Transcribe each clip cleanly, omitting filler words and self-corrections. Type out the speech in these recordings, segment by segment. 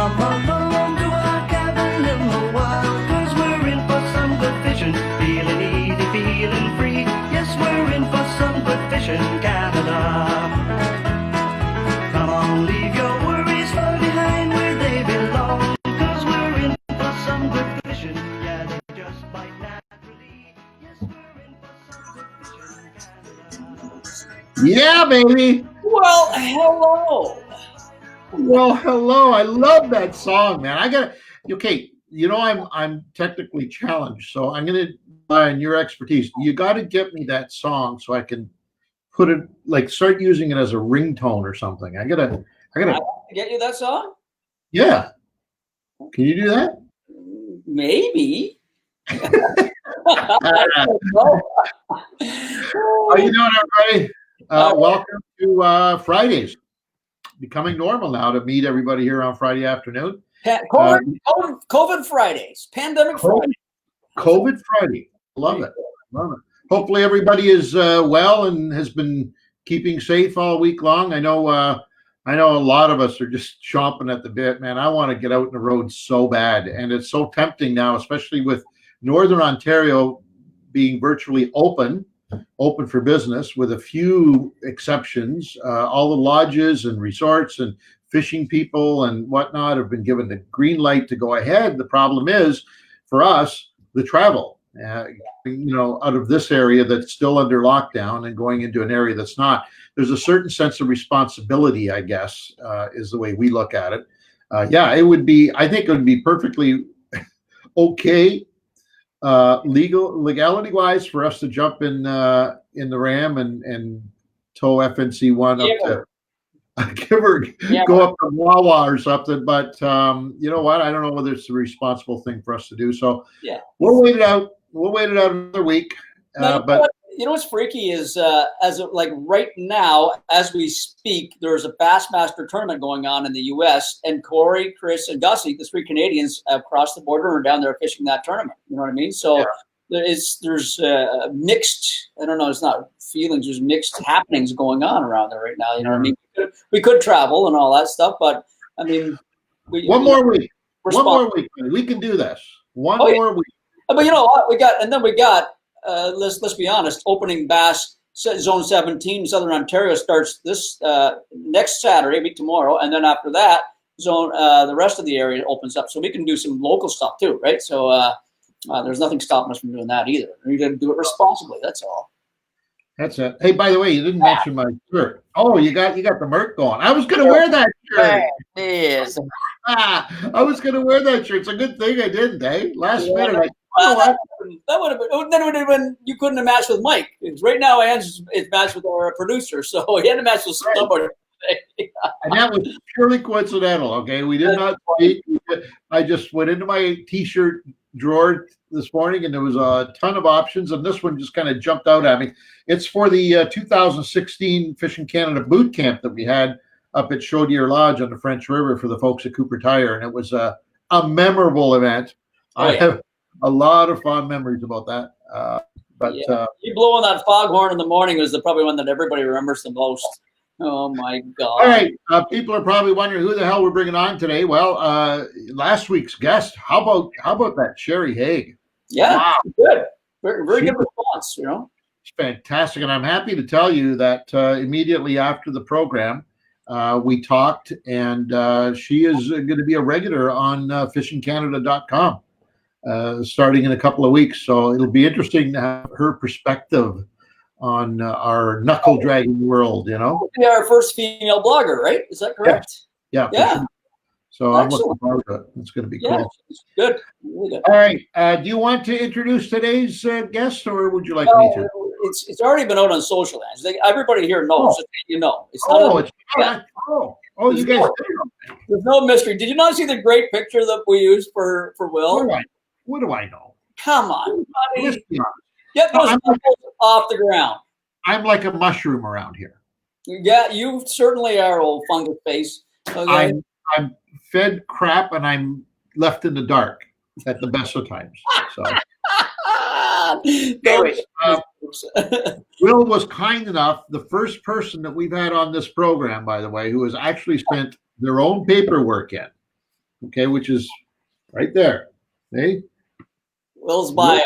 Come along to our cabin in the wild, 'cause we're in for some good fishing. Feeling easy, feeling free. Yes, we're in for some good fishing, Canada. Come on, leave your worries far behind where they belong, 'cause we're in for some good fishing. Yeah, they just bite naturally. Yes, we're in for some good fishing, Canada. Yeah, baby. Well, hello. Well, hello. I love that song, man. Okay. You know, I'm technically challenged, so I'm gonna rely on your expertise. You got to get me that song so I can put it, like, start using it as a ringtone or something. I gotta. Get you that song? Yeah. Can you do that? Maybe. How you doing, everybody? Welcome to Fridays. Becoming normal now to meet everybody here on Friday afternoon. COVID Fridays, pandemic Friday. COVID Friday. Love it. Hopefully everybody is well and has been keeping safe all week long. I know a lot of us are just chomping at the bit, man. I want to get out on the road so bad, and it's so tempting now, especially with Northern Ontario being virtually open for business, with a few exceptions. All the lodges and resorts and fishing people and whatnot have been given the green light to go ahead. The problem is, for us, the travel. Out of this area that's still under lockdown and going into an area that's not. There's a certain sense of responsibility, I guess, is the way we look at it. It would be. I think it would be perfectly okay, legality wise, for us to jump in the Ram and tow FNC one up to go up to Wawa or something. But you know what? I don't know whether it's the responsible thing for us to do. So we'll wait it out. We'll wait it out another week. But you know what's freaky is right now, as we speak, there's a Bassmaster tournament going on in the U.S. and Corey, Chris, and Gussie, the three Canadians, have crossed the border and are down there fishing that tournament. You know what I mean? So there's mixed. I don't know. It's not feelings. There's mixed happenings going on around there right now. You know what I mean? We could travel and all that stuff, but I mean, one more week. We can do this. One more week. But you know what? We got. Let's be honest. Opening Bass Zone 17, Southern Ontario starts this next Saturday, a week tomorrow, and then after that, the rest of the area opens up, so we can do some local stuff too, right? So there's nothing stopping us from doing that either. We got to do it responsibly. That's all. That's it. Hey, by the way, you didn't mention my shirt. Oh, you got the Merc going. I was going to wear that shirt. Yes. I was going to wear that shirt. It's a good thing I didn't, eh? Last minute. That would have been. Then would have been. You couldn't have matched with Mike. Because right now, it's matched with our producer, so he had to match with somebody. And that was purely coincidental. Okay, we did not speak. I just went into my T-shirt drawer this morning, and there was a ton of options, and this one just kind of jumped out at me. It's for the 2016 Fishing Canada boot camp that we had up at Chaudière Lodge on the French River for the folks at Cooper Tire, and it was a memorable event. I have a lot of fond memories about that. You blowing that foghorn in the morning was probably one that everybody remembers the most. Oh my God! All right, people are probably wondering who the hell we're bringing on today. Well, last week's guest. How about that Sherry Haig? Yeah, wow. Good, very good response. You know, it's fantastic, and I'm happy to tell you that immediately after the program, we talked, and she is going to be a regular on FishingCanada.com. Starting in a couple of weeks. So it'll be interesting to have her perspective on our knuckle dragging world, you know? Be our first female blogger, right? Is that correct? Yeah. Sure. So I'm looking forward to it. It's going to be cool. Good. Really good. All right. Do you want to introduce today's guest, or would you like me to? It's already been out on social hands. Everybody here knows. So you know. It's not you guys. There's no mystery. Did you not see the great picture that we used for Will? What do I know? Come on, buddy. Get those off the ground. I'm like a mushroom around here. Yeah, you certainly are, old fungus face. Okay? I'm fed crap and I'm left in the dark at the best of times. So, anyways, Will was kind enough, the first person that we've had on this program, by the way, who has actually sent their own paperwork in. okay, which is right there. Okay. Will's bio.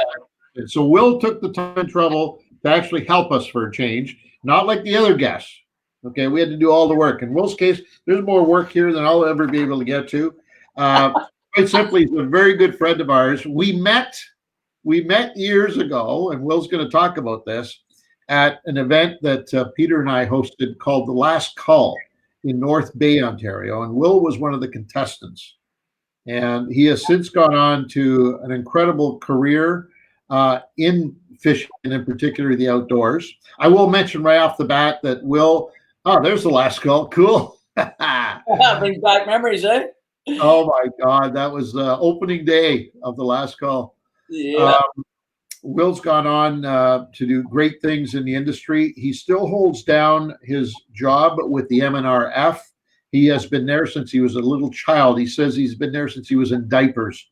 And so Will took the time and trouble to actually help us for a change, not like the other guests. Okay, we had to do all the work. In Will's case, there's more work here than I'll ever be able to get to. Quite simply, he's a very good friend of ours. We met years ago, and Will's going to talk about this, at an event that Peter and I hosted called The Last Call in North Bay, Ontario. And Will was one of the contestants. And he has since gone on to an incredible career in fishing, and in particular the outdoors. I will mention right off the bat that Will, there's the last call. Cool. Brings back memories, eh? Oh my God, that was the opening day of the last call. Yeah. Will's gone on to do great things in the industry. He still holds down his job with the MNRF. He has been there since he was a little child. He says he's been there since he was in diapers.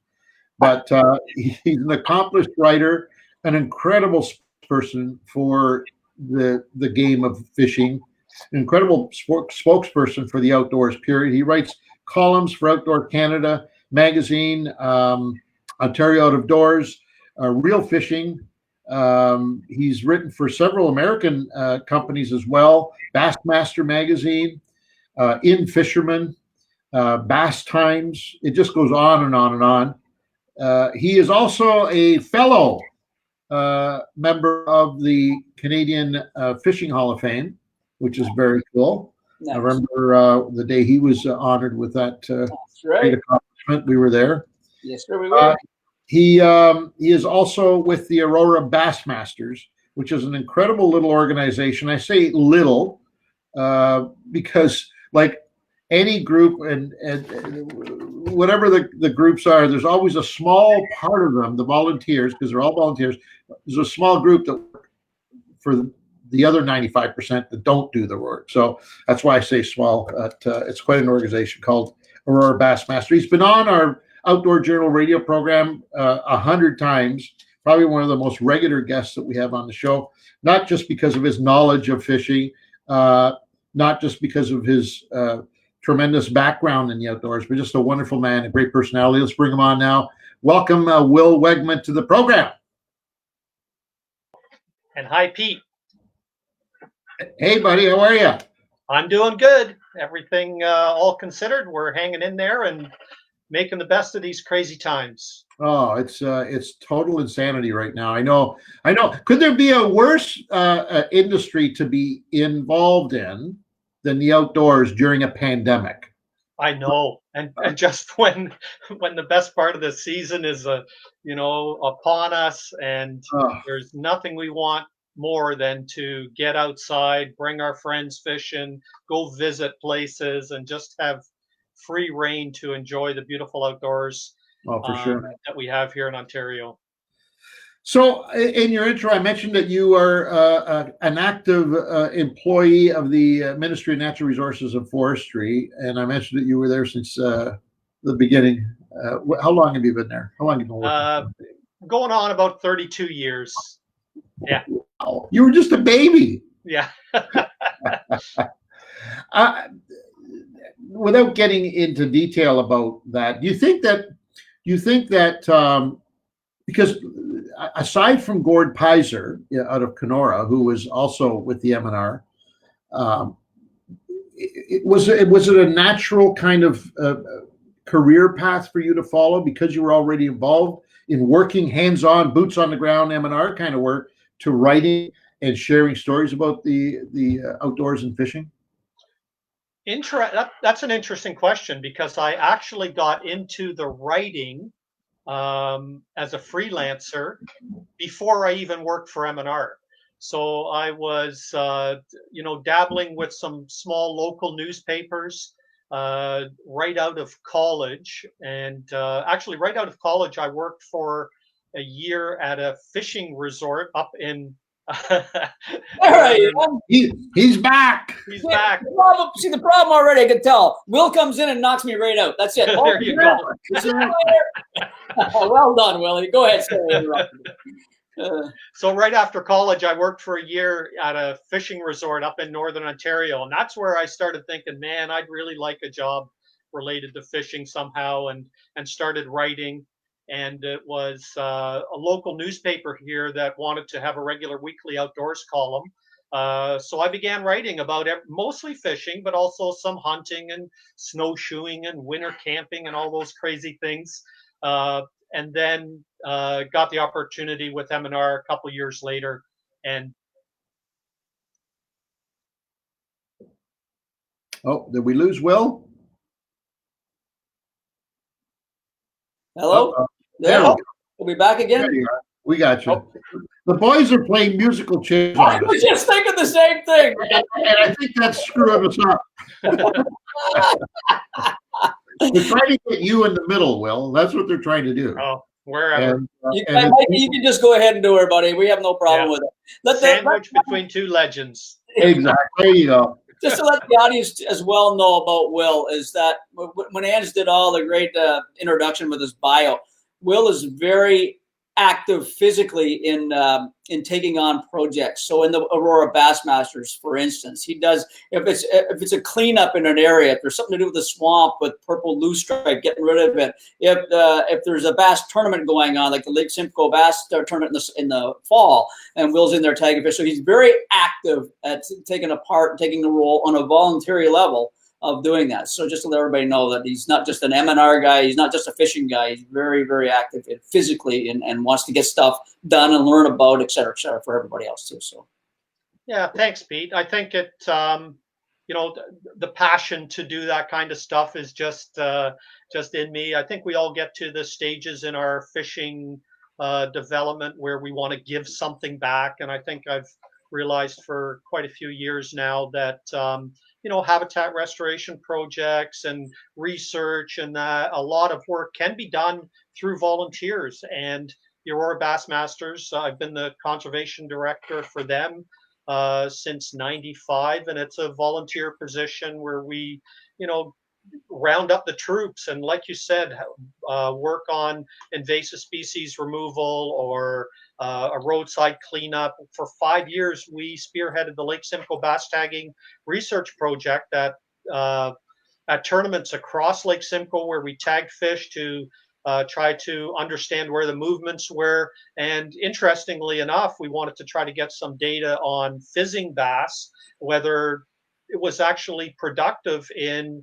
But he's an accomplished writer, an incredible person for the game of fishing, an incredible spokesperson for the outdoors, period. He writes columns for Outdoor Canada magazine, Ontario Out of Doors, Real Fishing. He's written for several American companies as well, Bassmaster magazine, In Fisherman, Bass Times. It just goes on and on and on. He is also a fellow member of the Canadian Fishing Hall of Fame, which is very cool. Nice. I remember the day he was honored with that great accomplishment. We were there. Yes, sir, we were. He is also with the Aurora Bassmasters, which is an incredible little organization. I say little because, like any group and whatever the groups are, there's always a small part of them, the volunteers, because they're all volunteers. There's a small group that work for the other 95% that don't do the work. So that's why I say small. It's quite an organization called Aurora Bassmaster. He's been on our Outdoor Journal radio program 100 times, probably one of the most regular guests that we have on the show, not just because of his knowledge of fishing, not just because of his tremendous background in the outdoors, but just a wonderful man, a great personality. Let's bring him on now. Welcome, Wil Wegman, to the program. And hi, Pete. Hey, buddy, how are you? I'm doing good. Everything all considered, we're hanging in there and making the best of these crazy times. Oh, it's total insanity right now. I know. Could there be a worse industry to be involved in than the outdoors during a pandemic? I know, and just when the best part of the season is upon us, and there's nothing we want more than to get outside, bring our friends fishing, go visit places, and just have free reign to enjoy the beautiful outdoors sure. that we have here in Ontario. So in your intro, I mentioned that you are an active employee of the Ministry of Natural Resources and Forestry, and I mentioned that you were there since the beginning. How long have you been there? How long have you been working? Going on about 32 years. Yeah. Wow. You were just a baby. Yeah. Without getting into detail about that, do you think that because aside from Gord Pizer out of Kenora, who was also with the MNR, was it a natural kind of career path for you to follow because you were already involved in working hands-on, boots on the ground MNR kind of work, to writing and sharing stories about the outdoors and fishing? That's an interesting question, because I actually got into the writing as a freelancer before I even worked for MNR. So I was, dabbling with some small local newspapers right out of college. And actually, right out of college, I worked for a year at a fishing resort up in. He's back. He's back. The problem already, I could tell. Will comes in and knocks me right out. That's it. There you go. Well done, Willie. Go ahead. So right after college, I worked for a year at a fishing resort up in Northern Ontario. And that's where I started thinking, man, I'd really like a job related to fishing somehow, and started writing. And it was a local newspaper here that wanted to have a regular weekly outdoors column. So I began writing about mostly fishing, but also some hunting and snowshoeing and winter camping and all those crazy things. And then got the opportunity with M&R a couple years later. And Oh, did we lose Will? Hello? Uh-oh. There. There we go. We'll be back again. There you are. We got you. Oh. The boys are playing musical chairs I on us. was just thinking the same thing. And I think that's screwing us up. They're trying to get you in the middle, Will. That's what they're trying to do. oh, wherever. And, You, and Mike, you can just go ahead and do it, buddy. We have no problem with it. Sandwich between two legends. exactly. There you go. Just to let the audience as well know about Will is that when Ange did all the great introduction with his bio, Will is very active physically in taking on projects. So in the Aurora Bassmasters, for instance, he does if it's a cleanup in an area, if there's something to do with the swamp with purple loosestripe, getting rid of it. If there's a bass tournament going on, like the Lake Simcoe Bass Tournament in the fall, and Will's in there tagging fish, so he's very active at taking a part, and taking a role on a voluntary level of doing that. So just to let everybody know that he's not just an M&R guy, he's not just a fishing guy, he's very, very active physically and wants to get stuff done and learn about, et cetera, for everybody else too. So Yeah, thanks, Pete. I think it, the passion to do that kind of stuff is just in me. I think we all get to the stages in our fishing development where we want to give something back. And I think I've realized for quite a few years now that, habitat restoration projects and research and a lot of work can be done through volunteers. And the Aurora Bassmasters, I've been the conservation director for them since '95, and it's a volunteer position where we, round up the troops and, like you said, work on invasive species removal or a roadside cleanup. For 5 years, we spearheaded the Lake Simcoe bass tagging research project at tournaments across Lake Simcoe, where we tagged fish to try to understand where the movements were. And interestingly enough, we wanted to try to get some data on fizzing bass, whether it was actually productive in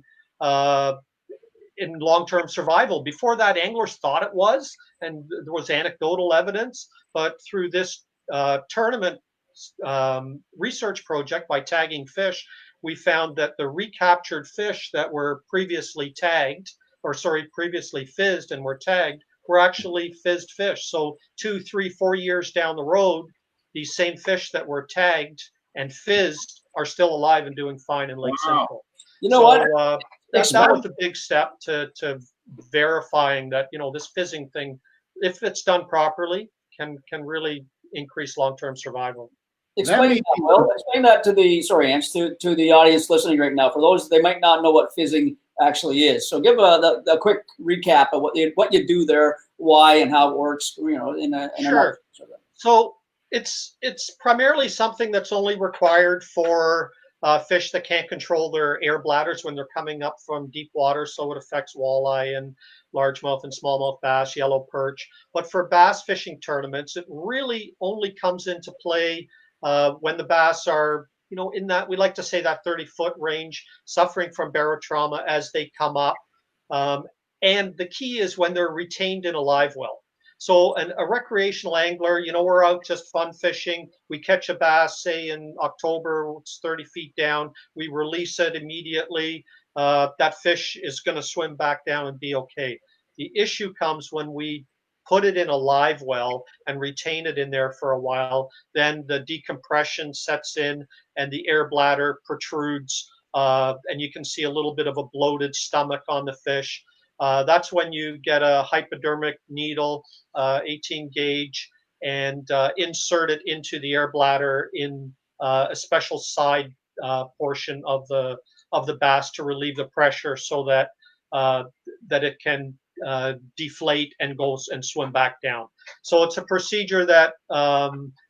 long-term survival. Before that, anglers thought it was, and there was anecdotal evidence. But through this tournament research project by tagging fish, we found that the recaptured fish that were previously previously fizzed and were tagged were actually fizzed fish. So 2, 3, 4 years down the road, these same fish that were tagged and fizzed are still alive and doing fine in Lake Simcoe. you know what? That was a big step to verifying that this fizzing thing, if it's done properly, can really increase long-term survival. Explain that, Will. Explain that to the audience listening right now. For those, they might not know what fizzing actually is. So give a quick recap of what you do there, why, and how it works. Sure. So it's primarily something that's only required for fish that can't control their air bladders when they're coming up from deep water. So it affects walleye and largemouth and smallmouth bass, yellow perch. But for bass fishing tournaments, it really only comes into play when the bass are, in that, we like to say that 30-foot range, suffering from barotrauma as they come up. And the key is when they're retained in a live well. So a recreational angler, we're out just fun fishing. We catch a bass, say in October, it's 30 feet down. We release it immediately. That fish is going to swim back down and be okay. The issue comes when we put it in a live well and retain it in there for a while. Then the decompression sets in and the air bladder protrudes, and you can see a little bit of a bloated stomach on the fish. That's when you get a hypodermic needle, 18 gauge, and insert it into the air bladder in a special side portion of the bass to relieve the pressure, so that it can deflate and go and swim back down. So it's a procedure that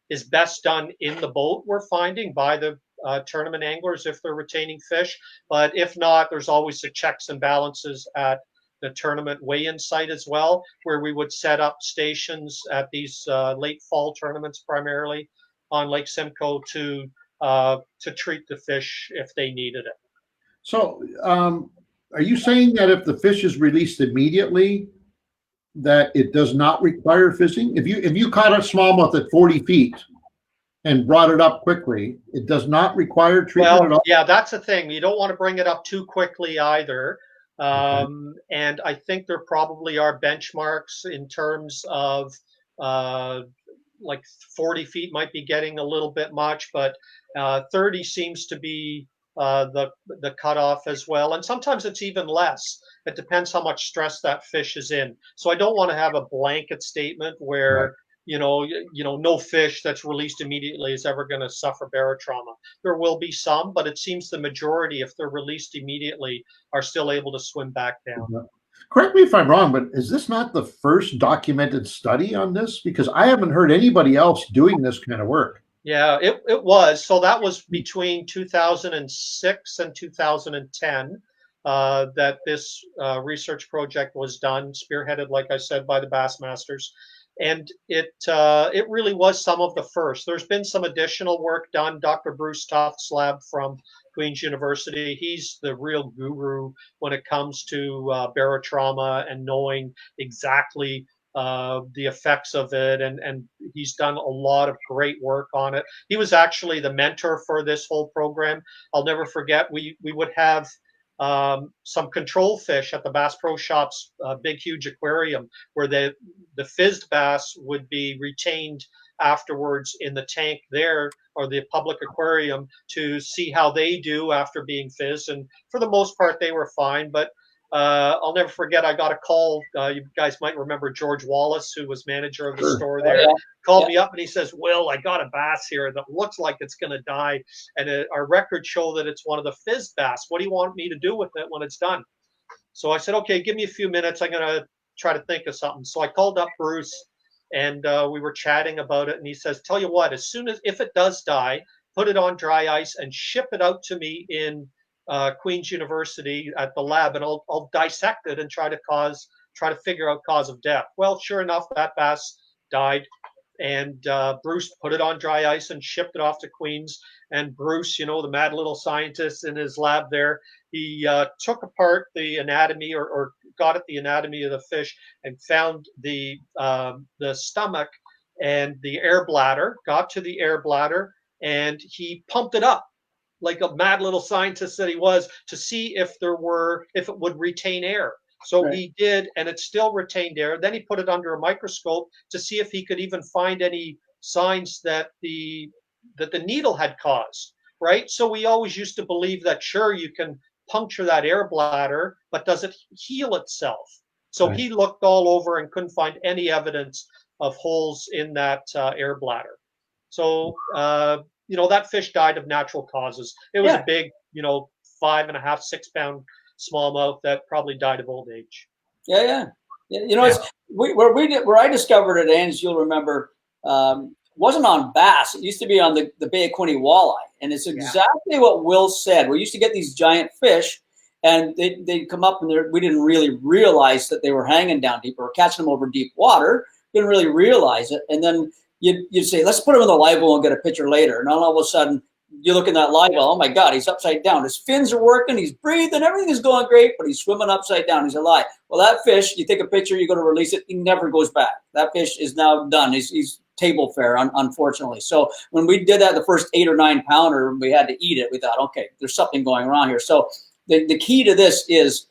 is best done in the boat, we're finding, by the tournament anglers if they're retaining fish. But if not, there's always the checks and balances at the tournament weigh-in site as well, where we would set up stations at these late fall tournaments primarily on Lake Simcoe to treat the fish if they needed it. So, are you saying that if the fish is released immediately, that it does not require fizzing? If you caught a smallmouth at 40 feet and brought it up quickly, it does not require treatment at all? Yeah, that's the thing. You don't want to bring it up too quickly either. And I think there probably are benchmarks in terms of like 40 feet might be getting a little bit much, but 30 seems to be the cutoff as well. And sometimes it's even less. It depends how much stress that fish is in. So I don't want to have a blanket statement where, no fish that's released immediately is ever going to suffer barotrauma. There will be some, but it seems the majority, if they're released immediately, are still able to swim back down. Correct me if I'm wrong, but is this not the first documented study on this? Because I haven't heard anybody else doing this kind of work. Yeah, it was. So that was between 2006 and 2010 that this research project was done, spearheaded, like I said, by the Bassmasters. And it really was some of the first. There's been some additional work done. Dr. Bruce Tufts' lab from Queen's University, he's the real guru when it comes to barotrauma and knowing exactly the effects of it. And he's done a lot of great work on it. He was actually the mentor for this whole program. I'll never forget, we would have some control fish at the Bass Pro Shop's big, huge aquarium where the fizzed bass would be retained afterwards in the tank there, or the public aquarium, to see how they do after being fizzed. And for the most part, they were fine. But I'll never forget, I got a call. You guys might remember George Wallace, who was manager of the store there. Called me up and he says, "Will, I got a bass here that looks like it's going to die. And our records show that it's one of the fizz bass. What do you want me to do with it when it's done?" So I said, "Okay, give me a few minutes. I'm going to try to think of something." So I called up Bruce and we were chatting about it. And he says, "Tell you what, if it does die, put it on dry ice and ship it out to me in Queen's University at the lab, and I'll dissect it and try to figure out cause of death." Well, sure enough, that bass died. And Bruce put it on dry ice and shipped it off to Queen's. And Bruce, the mad little scientist in his lab there, he took apart the anatomy or got at the anatomy of the fish and found the stomach and the air bladder, got to the air bladder, and he pumped it up like a mad little scientist that he was to see if it would retain air. So he did, and it still retained air. Then he put it under a microscope to see if he could even find any signs that the needle had caused, right? So we always used to believe that, sure, you can puncture that air bladder, but does it heal itself? So he looked all over and couldn't find any evidence of holes in that air bladder. So, that fish died of natural causes. It was a big, 5.5, 6 pound smallmouth that probably died of old age. It's where I discovered it, Ange, you'll remember, wasn't on bass. It used to be on the Bay of Quinte walleye, and it's exactly what Will said. We used to get these giant fish, and they'd come up, and we didn't really realize that they were hanging down deep or catching them over deep water. Didn't really realize it, and then you'd say, "Let's put him in the live well and get a picture later." And all of a sudden, you look in that live well, oh my God, he's upside down. His fins are working, he's breathing, everything is going great, but he's swimming upside down. He's alive. Well, that fish, you take a picture, you're going to release it, he never goes back. That fish is now done. He's table fare, unfortunately. So when we did that, the first 8 or 9 pounder, we had to eat it. We thought, okay, there's something going wrong here. So the key to this is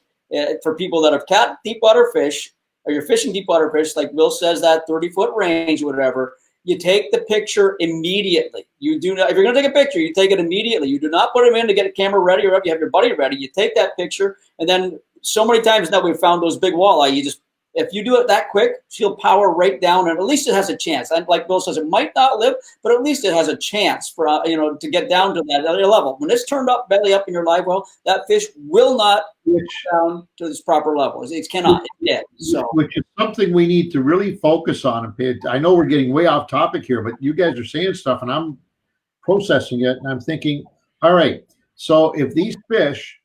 for people that have caught deep water fish, or you're fishing deep water fish, like Will says, that 30-foot range, whatever, you take the picture immediately. You do not, if you're going to take a picture, you take it immediately. You do not put them in to get a camera ready, or if you have your buddy ready, you take that picture. And then so many times now we've found those big walleye, if you do it that quick, she'll power right down, and at least it has a chance. And like Bill says, it might not live, but at least it has a chance for to get down to that other level. When it's turned up, belly up in your live well, that fish will not get down to its proper level. It cannot. It's dead. So, which is something we need to really focus on and pay. I know we're getting way off topic here, but you guys are saying stuff, and I'm processing it, and I'm thinking, All right. So if these fish,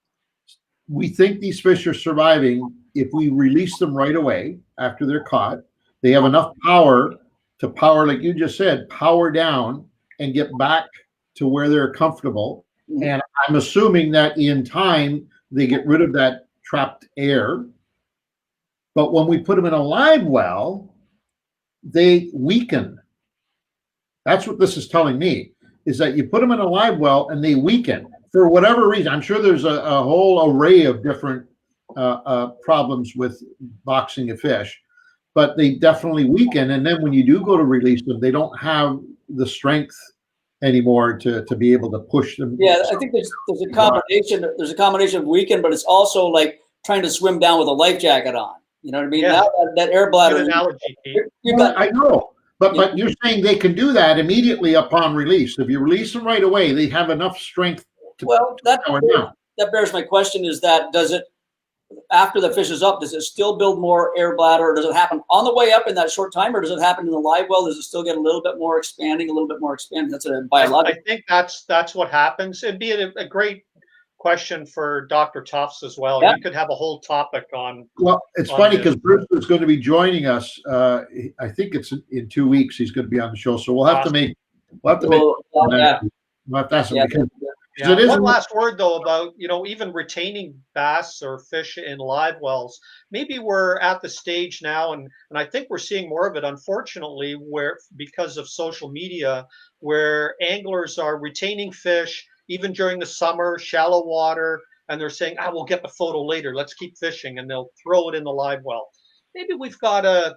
we think these fish are surviving if we release them right away after they're caught. They have enough power to power, like you just said, power down and get back to where they're comfortable. And I'm assuming that in time, they get rid of that trapped air. But when we put them in a live well, they weaken. That's what this is telling me, is that you put them in a live well and they weaken for whatever reason. I'm sure there's a whole array of different problems with boxing a fish, but they definitely weaken. And then when you do go to release them, they don't have the strength anymore to be able to push them. Yeah, I think there's a combination. There's a combination of weaken, but it's also like trying to swim down with a life jacket on. You know what I mean? Yeah. Now that air bladder. Good analogy, Pete. I know, but you're saying they can do that immediately upon release. If you release them right away, they have enough strength to power down. That bears my question: is that does it after the fish is up? Does it still build more air bladder, or does it happen on the way up in that short time, or does it happen in the live well? Does it still get a little bit more expanding, That's a biological. I think that's what happens. It'd be a great question for Dr. Tufts as well. Yeah. You could have a whole topic on. Well, it's funny because Bruce is going to be joining us. I think it's in 2 weeks. He's going to be on the show, so we'll have to make. We'll have to ask him because it is One last word though about even retaining bass or fish in live wells. Maybe we're at the stage now, and I think we're seeing more of it, unfortunately, where because of social media, where anglers are retaining fish even during the summer, shallow water, and they're saying, we'll get the photo later. Let's keep fishing, and they'll throw it in the live well. Maybe we've got to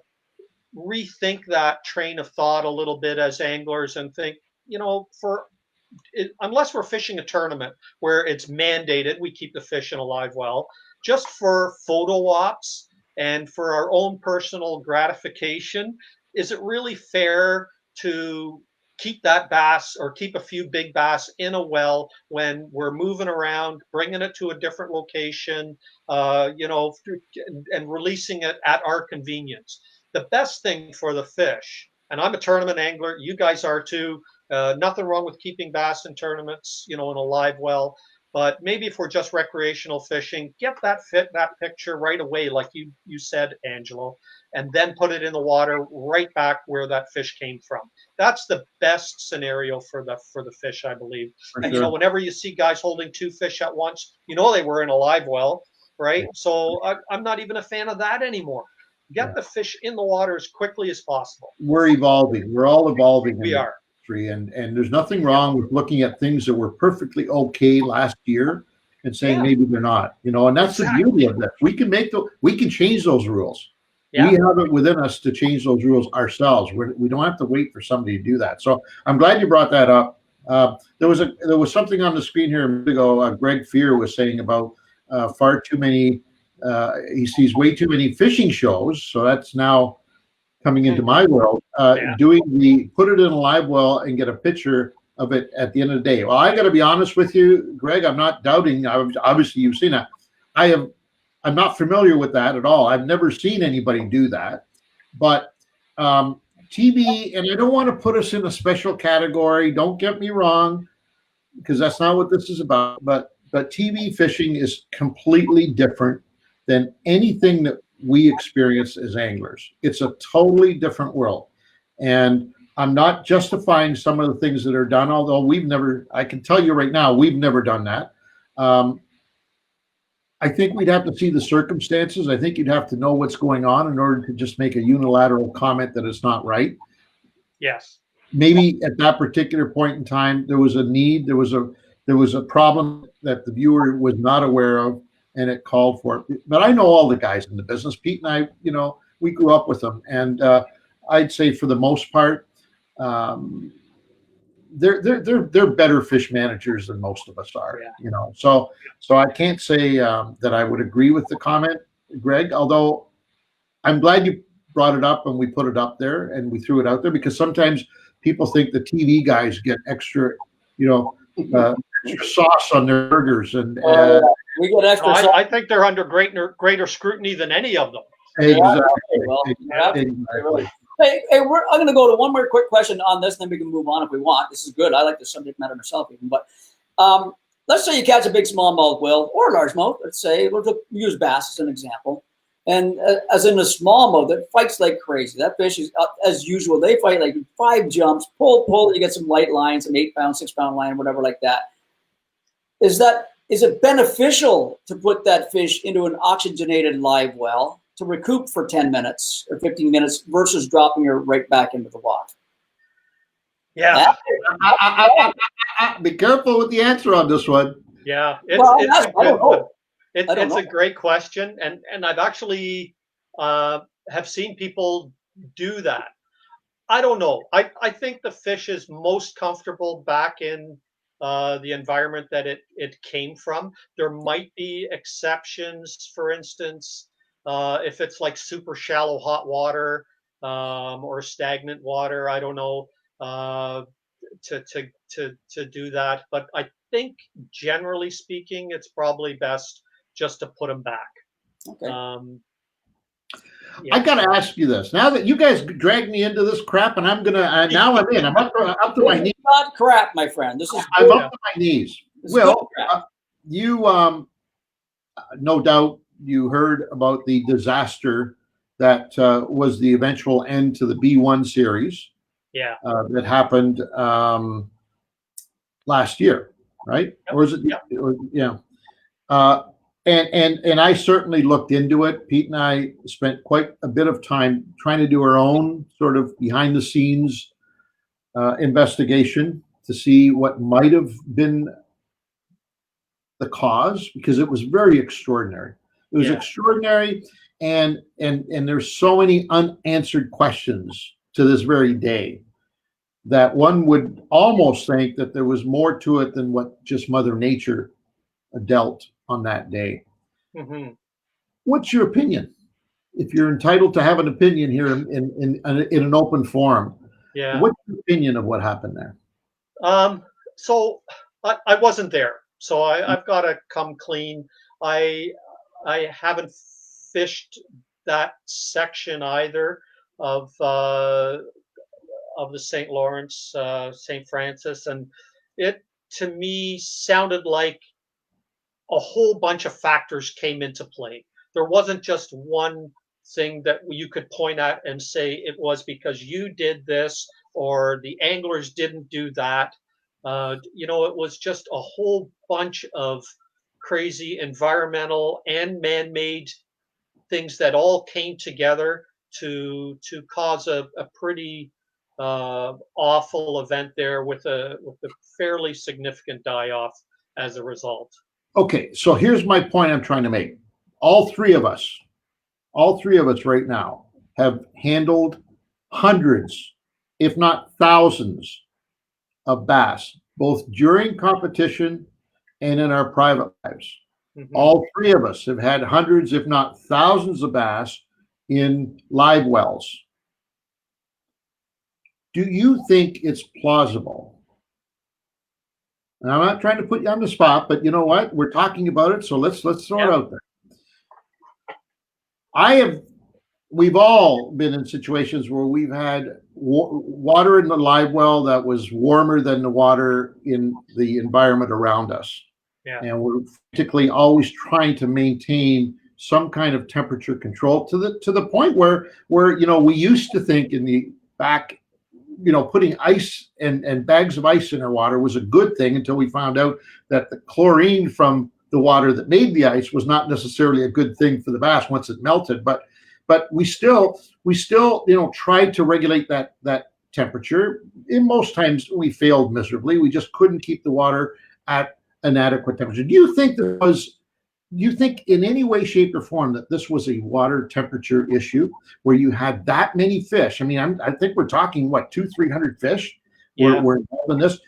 rethink that train of thought a little bit as anglers and think, unless we're fishing a tournament where it's mandated, we keep the fish in a live well, just for photo ops and for our own personal gratification, is it really fair to keep that bass or keep a few big bass in a well when we're moving around, bringing it to a different location, and releasing it at our convenience? The best thing for the fish, and I'm a tournament angler, you guys are too, nothing wrong with keeping bass in tournaments, in a live well. But maybe if we're just recreational fishing, get that picture right away, like you said, Angelo, and then put it in the water right back where that fish came from. That's the best scenario for the fish, I believe. And whenever you see guys holding two fish at once, they were in a live well, right? Yeah. So I'm not even a fan of that anymore. Get the fish in the water as quickly as possible. We're evolving. We're all evolving. We are. And there's nothing wrong with looking at things that were perfectly okay last year and saying maybe they're not, and that's the beauty of this. We can change those rules. Yeah. We have it within us to change those rules ourselves. We don't have to wait for somebody to do that. So I'm glad you brought that up. There was something on the screen here a minute ago. Greg Fear was saying about far too many. He sees way too many fishing shows. So that's now coming into my world, doing put it in a live well and get a picture of it at the end of the day. Well, I got to be honest with you, Greg, I'm not doubting. Obviously, you've seen that. I'm not familiar with that at all. I've never seen anybody do that. But TV, and I don't want to put us in a special category. Don't get me wrong, because that's not what this is about. But TV fishing is completely different than anything that we experience as anglers. It's a totally different world. And I'm not justifying some of the things that are done, although I can tell you right now, we've never done that. I think we'd have to see the circumstances. I think you'd have to know what's going on in order to just make a unilateral comment that it's not right. Yes. Maybe at that particular point in time, there was a need, there was a problem that the viewer was not aware of, and it called for it. But I know all the guys in the business. Pete and I, we grew up with them, and I'd say for the most part, they're better fish managers than most of us are. Yeah. So I can't say that I would agree with the comment, Greg. Although I'm glad you brought it up and we put it up there and we threw it out there, because sometimes people think the TV guys get extra, extra sauce on their burgers, and we get extra. I think they're under greater scrutiny than any of them. Exactly. Exactly. Hey, I'm going to go to one more quick question on this, and then we can move on if we want. This is good. I like the subject matter myself, even. But Let's say you catch a big smallmouth, Will, or a largemouth. Let's say we'll use bass as an example. And as in a smallmouth, it fights like crazy. That fish is, as usual, they fight like 5 jumps, pull, you get some light line, some 8-pound, 6-pound line, whatever like that. Is it beneficial to put that fish into an oxygenated live well to recoup for 10 minutes or 15 minutes versus dropping her right back into the water? Yeah. Be careful with the answer on this one. Yeah. It's a good one. It's know. a great question. And I've actually have seen people do that. I don't know. I think the fish is most comfortable back in the environment that it came from. There might be exceptions, for instance, if it's like super shallow hot water or stagnant water. I don't know to do that, but I think generally speaking, it's probably best just to put them back. Okay. I got to ask you this. Now that you guys dragged me into this crap, and I'm gonna now I'm in. I'm up to my knees. Not crap, my friend. This is I'm up to my knees. Will, crap. you no doubt you heard about the disaster that was the eventual end to the B1 series. Yeah. That happened last year, right? Yep. Or is it? Yep. Yeah. And I certainly looked into it. Pete and I spent quite a bit of time trying to do our own sort of behind the scenes investigation to see what might have been the cause, because it was very extraordinary. It was extraordinary, and there's so many unanswered questions to this very day that one would almost think that there was more to it than what just Mother Nature dealt on that day. Mm-hmm. What's your opinion? If you're entitled to have an opinion here in an open forum, what's your opinion of what happened there? So I wasn't there, so I've got to come clean. I haven't fished that section either of the St. Lawrence, St. Francis, and it to me sounded like a whole bunch of factors came into play. There wasn't just one thing that you could point at and say it was because you did this or the anglers didn't do that. It was just a whole bunch of crazy environmental and man-made things that all came together to cause a pretty awful event there with a fairly significant die-off as a result. Okay, so here's my point I'm trying to make. All three of us right now have handled hundreds, if not thousands, of bass, both during competition and in our private lives. Mm-hmm. All three of us have had hundreds, if not thousands, of bass in live wells. Do you think it's plausible? And I'm not trying to put you on the spot, but you know what? We're talking about it, so let's throw it out there. We've all been in situations where we've had water in the live well that was warmer than the water in the environment around us. Yeah. And we're particularly always trying to maintain some kind of temperature control to the point where we used to think in the back, putting ice and bags of ice in our water was a good thing until we found out that the chlorine from the water that made the ice was not necessarily a good thing for the bass once it melted. But we still tried to regulate that temperature. In most times we failed miserably. We just couldn't keep the water at an adequate temperature. Do you think in any way, shape, or form that this was a water temperature issue where you had that many fish? I mean, I think we're talking, 200-300 fish were involved in this,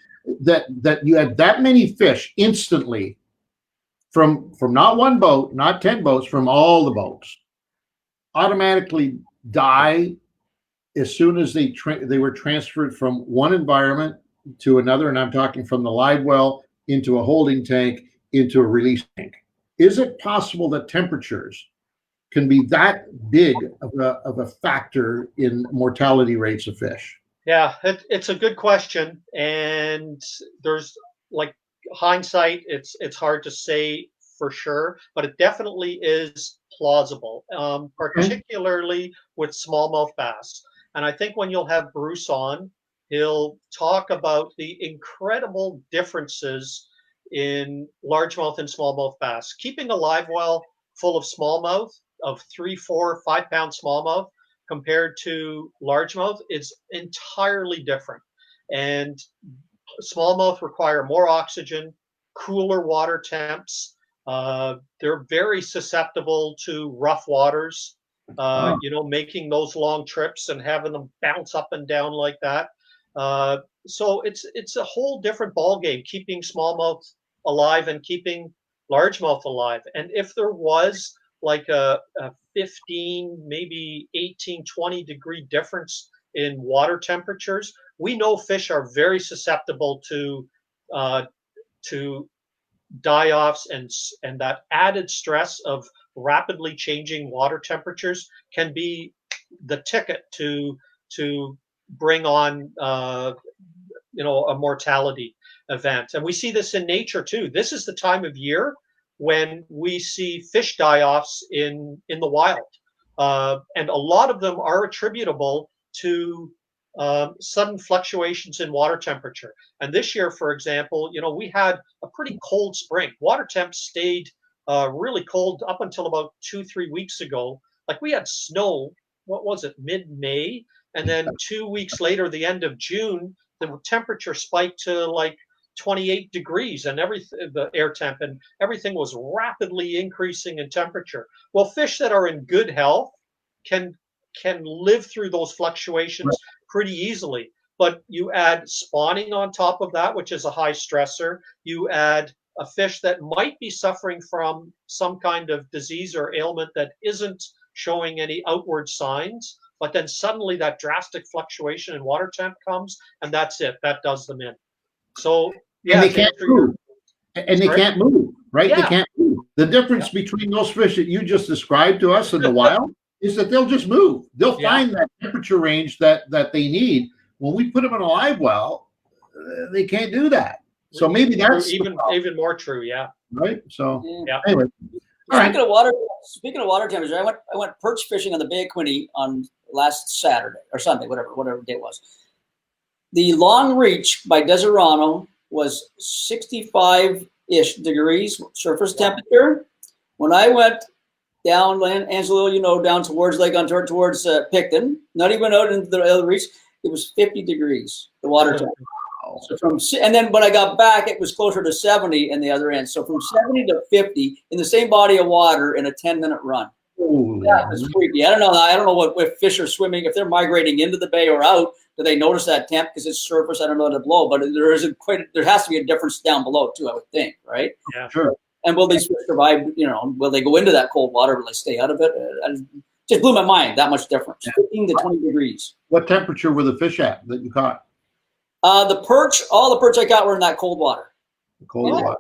that you had that many fish instantly from not one boat, not 10 boats, from all the boats automatically die as soon as they were transferred from one environment to another. And I'm talking from the live well into a holding tank into a release tank. Is it possible that temperatures can be that big of a factor in mortality rates of fish? Yeah, it's a good question. And there's hindsight, it's hard to say for sure, but it definitely is plausible, particularly with smallmouth bass. And I think when you'll have Bruce on, he'll talk about the incredible differences in largemouth and smallmouth bass. Keeping a live well full of smallmouth, of 3, 4, 5 pound smallmouth, compared to largemouth, is entirely different. And smallmouth require more oxygen, cooler water temps. They're very susceptible to rough waters, making those long trips and having them bounce up and down like that. So it's a whole different ballgame, keeping smallmouth alive and keeping largemouth alive. And if there was like a 15, maybe 18, 20 degree difference in water temperatures, we know fish are very susceptible to die-offs, and that added stress of rapidly changing water temperatures can be the ticket to bring on a mortality event. And we see this in nature too. This is the time of year when we see fish die-offs in the wild, and a lot of them are attributable to sudden fluctuations in water temperature. And this year, for example, we had a pretty cold spring. Water temps stayed really cold up until about 2-3 weeks ago. Like, we had snow, what was it, mid-May? And then 2 weeks later, the end of June, the temperature spiked to like 28 degrees and the air temp, and everything was rapidly increasing in temperature. Well, fish that are in good health can live through those fluctuations pretty easily. But you add spawning on top of that, which is a high stressor. You add a fish that might be suffering from some kind of disease or ailment that isn't showing any outward signs, but then suddenly that drastic fluctuation in water temp comes, and that's it. That does them in. So, yeah. And they can't move. And they can't move, right? Yeah. They can't move. The difference between those fish that you just described to us in the wild is that they'll just move. They'll find that temperature range that they need. When we put them in a live well, they can't do that. So maybe that's even more true. Yeah. Right. So yeah. Anyway. Speaking of water temperature, I went perch fishing on the Bay of Quinte on last Saturday or Sunday, whatever day it was. The long reach by Deserano was 65-ish degrees surface temperature. When I went down, Angelo, down towards Lake Ontario, towards Picton, not even out into the other reach, it was 50 degrees, the water temperature. So and then when I got back, it was closer to 70 in the other end. So from 70 to 50 in the same body of water in a 10-minute run. Ooh, that was freaky. I don't know what fish are swimming, if they're migrating into the bay or out. Do they notice that temp because it's surface? I don't know the below, but there has to be a difference down below too, I would think, right? Yeah, sure. And will these fish survive? Will they go into that cold water? Will they stay out of it? Just blew my mind. That much difference, 15 to 20 degrees. What temperature were the fish at that you caught? All the perch I got were in that cold water. Cold water.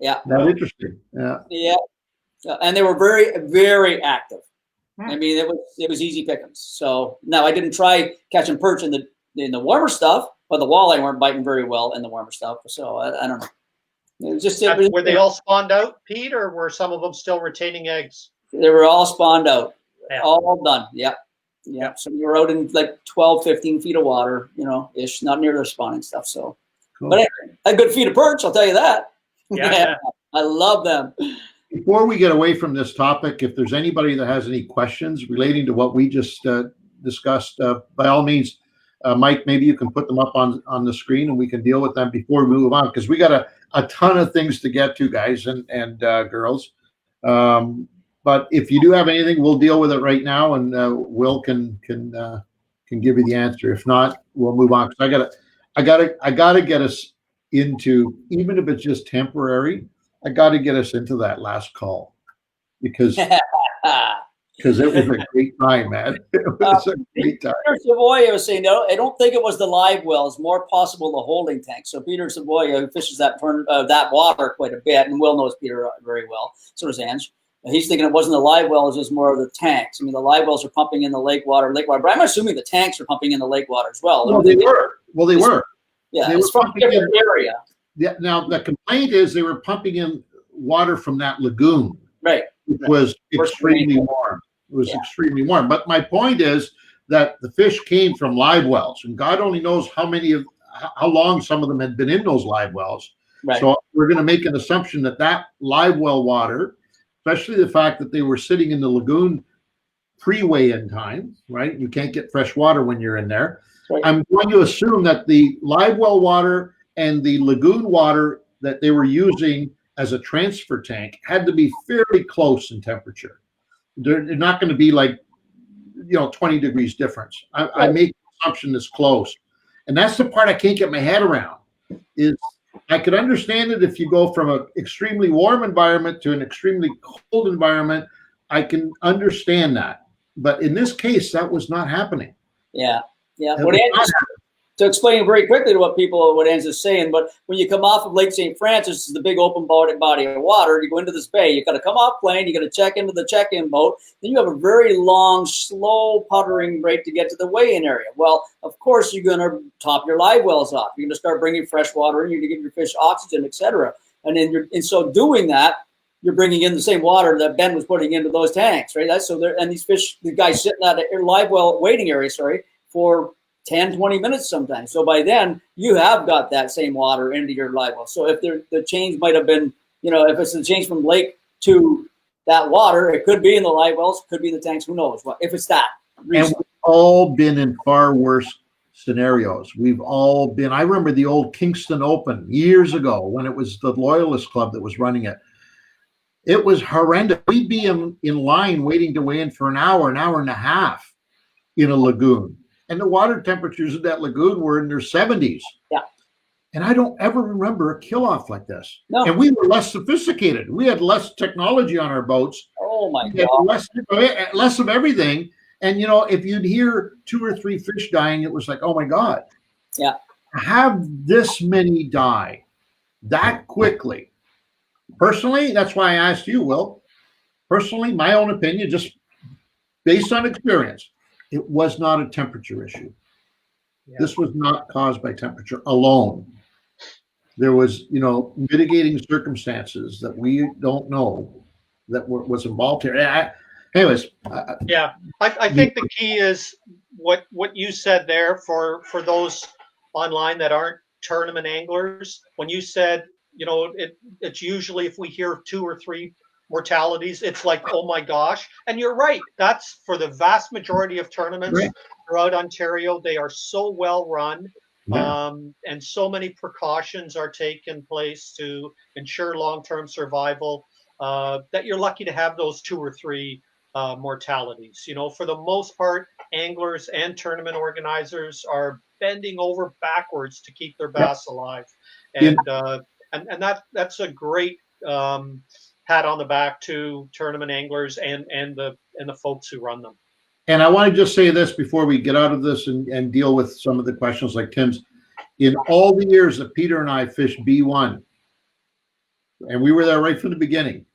Yeah. That's interesting. Yeah. Yeah. And they were very, very active. I mean, it was easy pickings. So now I didn't try catching perch in the warmer stuff, but the walleye weren't biting very well in the warmer stuff. So I don't know. Were they all spawned out, Pete, or were some of them still retaining eggs? They were all spawned out. Yeah. All done. Yep. Yeah. So we were out in like 12, 15 feet of water, ish, not near their spawning stuff. So, cool. But anyway, a good feed of perch, I'll tell you that. Yeah. I love them. Before we get away from this topic, if there's anybody that has any questions relating to what we just discussed, by all means, Mike, maybe you can put them up on the screen and we can deal with them before we move on, because we got a ton of things to get to, guys and girls. But if you do have anything, we'll deal with it right now, and Will can give you the answer. If not, we'll move on. Because I gotta get us into, even if it's just temporary, I gotta get us into that last call, because it was a great time, man. It was a great time. Peter Savoia was saying, no, I don't think it was the live well. It's more possible the holding tank. So Peter Savoia, who fishes that water quite a bit, and Will knows Peter very well. So does Ange. He's thinking it wasn't the live wells, it was more of the tanks. I mean, the live wells are pumping in the lake water, but I'm assuming the tanks are pumping in the lake water as well. Well, they were. Yeah, They it's were from a different area. now the complaint is they were pumping in water from that lagoon, Right. which was First extremely rain. warm. It was extremely warm. But my point is that the fish came from live wells, and God only knows how long some of them had been in those live wells. Right. So we're going to make an assumption that live well water, especially the fact that they were sitting in the lagoon pre-weigh-in time, right? You can't get fresh water when you're in there. Right. I'm going to assume that the live well water and the lagoon water that they were using as a transfer tank had to be fairly close in temperature. They're not going to be like, 20 degrees difference. I make the assumption it's close. And that's the part I can't get my head around. Is I could understand it if you go from an extremely warm environment to an extremely cold environment. I can understand that. But in this case, that was not happening. Yeah. It What was Ange, not to explain very quickly to what Ange is saying, but when you come off of Lake St. Francis, this is the big open body of water. You go into this bay. You got to come off plane. You got to check into the check-in boat. Then you have a very long, slow puttering rate to get to the weigh-in area. Well, of course, you're going to top your live wells off. You're going to start bringing fresh water in. You're going to give your fish oxygen, etc. And in so doing that, you're bringing in the same water that Ben was putting into those tanks, right? And these fish, the guys sitting at a live well waiting area, for 10, 20 minutes sometimes. So by then, you have got that same water into your live well. So if the change might have been, if it's the change from lake to that water, it could be in the live wells, could be in the tanks, who knows? Well, if it's that. And we've all been in far worse scenarios. We've all been, I remember the old Kingston Open years ago when it was the Loyalist Club that was running it. It was horrendous. We'd be in line waiting to weigh in for an hour and a half in a lagoon. And the water temperatures in that lagoon were in their 70s. Yeah. And I don't ever remember a kill-off like this. No. And we were less sophisticated. We had less technology on our boats. Oh, my We had God. less of everything. And, if you'd hear 2 or 3 fish dying, it was like, oh, my God. Yeah. To have this many die that quickly. Personally, that's why I asked you, Will. Personally, my own opinion, just based on experience, it was not a temperature issue. Yeah. This was not caused by temperature alone. There was, mitigating circumstances that we don't know that was involved here. Anyways. I think the key is what you said there for those online that aren't tournament anglers. When you said, it's usually if we hear 2 or 3 mortalities, it's like, oh my gosh. And you're right. That's for the vast majority of tournaments throughout Ontario. They are so well run. Yeah. And so many precautions are taken place to ensure long-term survival that you're lucky to have those 2 or 3 mortalities. For the most part, anglers and tournament organizers are bending over backwards to keep their bass alive. And that's a great pat on the back to tournament anglers and the folks who run them. And I want to just say this before we get out of this and deal with some of the questions like Tim's. In all the years that Peter and I fished B1, and we were there right from the beginning,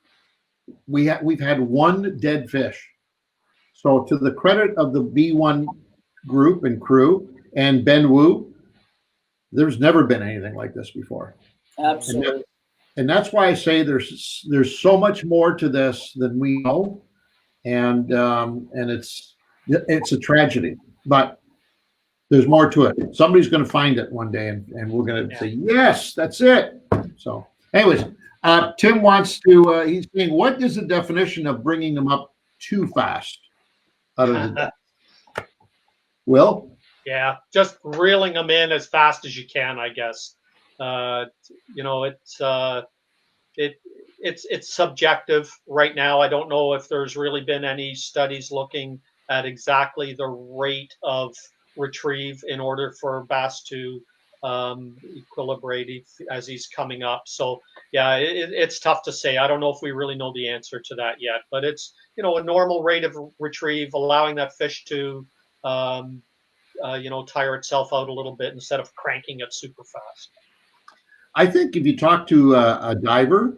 we've had 1 dead fish. So to the credit of the B1 group and crew and Ben Wu, there's never been anything like this before. Absolutely. And that's why I say there's so much more to this than we know, and it's a tragedy, but there's more to it. Somebody's going to find it one day, and we're going to say, yes, that's it. So, anyways, Tim wants to. He's saying, what is the definition of bringing them up too fast out of the depth? Will? Yeah, just reeling them in as fast as you can, I guess. It's subjective right now. I don't know if there's really been any studies looking at exactly the rate of retrieve in order for bass to equilibrate as he's coming up. So yeah, it's tough to say. I don't know if we really know the answer to that yet, but it's, a normal rate of retrieve, allowing that fish to, tire itself out a little bit instead of cranking it super fast. I think if you talk to a diver,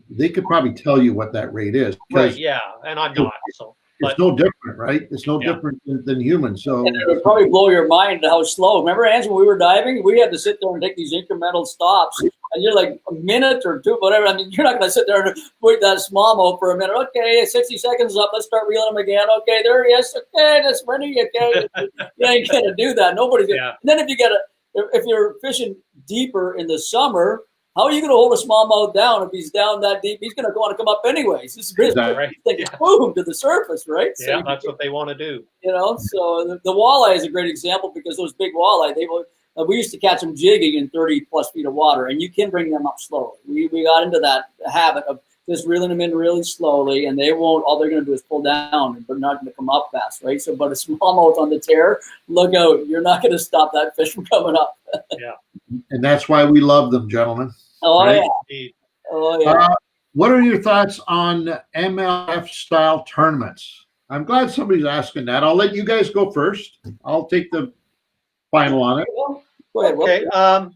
they could probably tell you what that rate is. Right, yeah, and I'm not. So it's no different, right? It's no different than humans. So and it would probably blow your mind how slow. Remember, Angelo, when we were diving, we had to sit there and take these incremental stops. And you're like a minute or two, whatever. I mean, you're not going to sit there and wait that smallmouth for a minute. Okay, 60 seconds up. Let's start reeling him again. Okay, there he is. Okay, that's funny. Okay, you ain't going to do that. Nobody's going to. And then if you're fishing deeper in the summer, how are you going to hold a smallmouth down if he's down that deep? He's going to want to come up anyways. This is Exactly. boom to the surface, right? Yeah, So that's what they want to do. you know, so the walleye is a great example because those big walleye, we used to catch them jigging in 30 plus feet of water, and you can bring them up slowly. We got into that habit of just reeling them in really slowly, and all they're going to do is pull down, but not going to come up fast, right? So, but a smallmouth on the tear, look out. You're not going to stop that fish from coming up. and that's why we love them, gentlemen. Oh, Right? yeah. Oh, yeah. What are your thoughts on MLF style tournaments? I'm glad somebody's asking that. I'll let you guys go first. I'll take the final on it. Go ahead. Okay.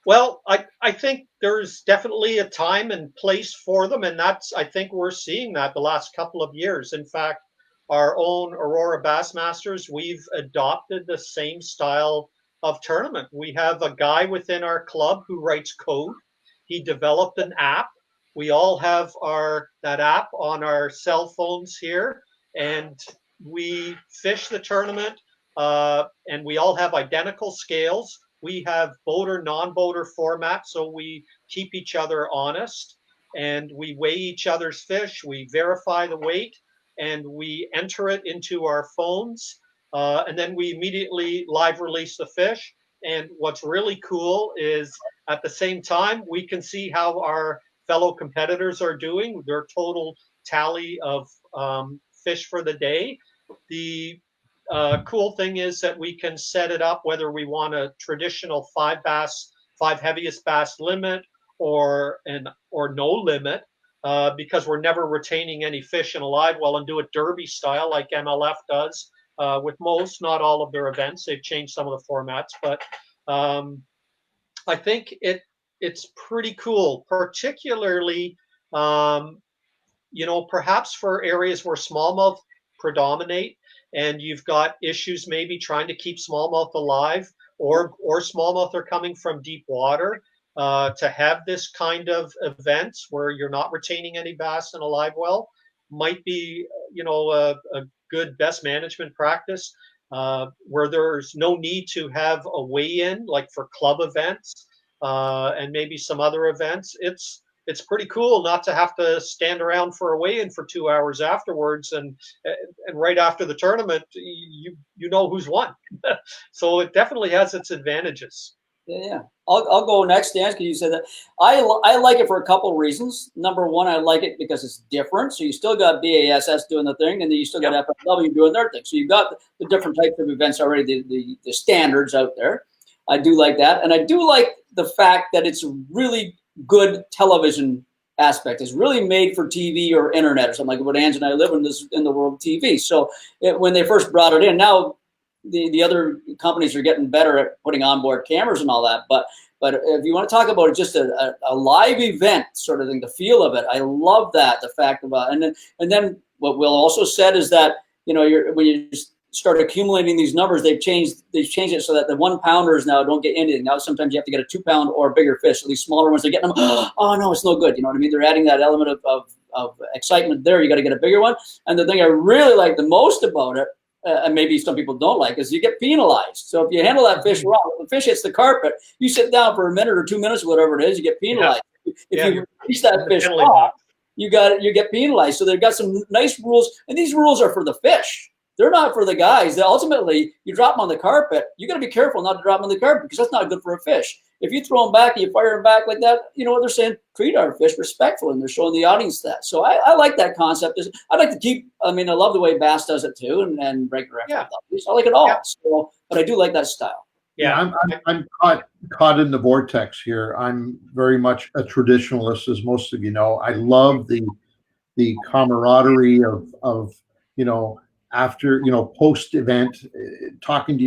Well, I think there's definitely a time and place for them, and I think we're seeing that the last couple of years. In fact, our own Aurora Bassmasters, we've adopted the same style of tournament. We have a guy within our club who writes code. He developed an app. We all have that app on our cell phones here, and we fish the tournament, and we all have identical scales. We have boater, non-boater format, so we keep each other honest, and we weigh each other's fish. We verify the weight, and we enter it into our phones, and then we immediately live release the fish. And what's really cool is at the same time, we can see how our fellow competitors are doing, their total tally of fish for the day. The cool thing is that we can set it up whether we want a traditional 5 heaviest bass limit or no limit, because we're never retaining any fish in a live well, and do it derby style like MLF does with most, not all of their events. They've changed some of the formats, but I think it's pretty cool, particularly perhaps for areas where smallmouth predominate, and you've got issues maybe trying to keep smallmouth alive, or smallmouth are coming from deep water. To have this kind of events where you're not retaining any bass in a live well might be, a good best management practice, where there's no need to have a weigh-in like for club events and maybe some other events. It's pretty cool not to have to stand around for a weigh-in for 2 hours afterwards, and right after the tournament, you know who's won. So it definitely has its advantages. Yeah. I'll go next, Dan, because you said that. I like it for a couple of reasons. Number one, I like it because it's different. So you still got BASS doing the thing, and then you still got FLW doing their thing. So you've got the different types of events already, the standards out there. I do like that. And I do like the fact that it's really good television aspect. It's really made for TV or internet or something, like what Ange and I live in the world of TV. So when they first brought it in, now the other companies are getting better at putting onboard cameras and all that. But if you want to talk about just a live event sort of thing, the feel of it, I love that. The fact about and then what Will also said is that when you start accumulating these numbers, they've changed it so that the 1 pounders now don't get anything. Now sometimes you have to get a 2 pound or bigger fish. So these smaller ones, they're getting them. Oh no, it's no good. You know what I mean? They're adding that element of excitement there. You got to get a bigger one. And the thing I really like the most about it, and maybe some people don't like, is you get penalized. So if you handle that fish wrong, if the fish hits the carpet, you sit down for a minute or 2 minutes, whatever it is, you get penalized. If you release that fish off, you get penalized. So they've got some nice rules, and these rules are for the fish. They're not for the guys. Ultimately, you drop them on the carpet, you got to be careful not to drop them on the carpet, because that's not good for a fish. If you throw them back and you fire them back like that, you know what they're saying? Treat our fish respectfully, and they're showing the audience that. So I like that concept. I'd like to keep. I mean, I love the way Bass does it too, and regular FLW. I like it all. So, but I do like that style. Yeah, I'm caught in the vortex here. I'm very much a traditionalist, as most of you know. I love the camaraderie of after post event, talking to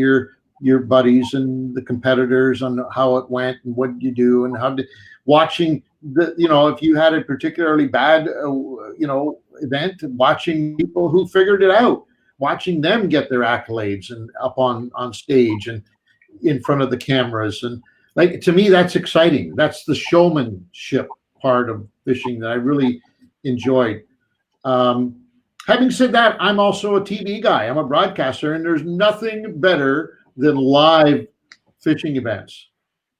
your buddies and the competitors on how it went and what did you do and how did watching the, if you had a particularly bad, event, watching people who figured it out, watching them get their accolades and up on stage and in front of the cameras. And like, to me, that's exciting. That's the showmanship part of fishing that I really enjoyed. Having said that, I'm also a TV guy. I'm a broadcaster, and there's nothing better than live fishing events.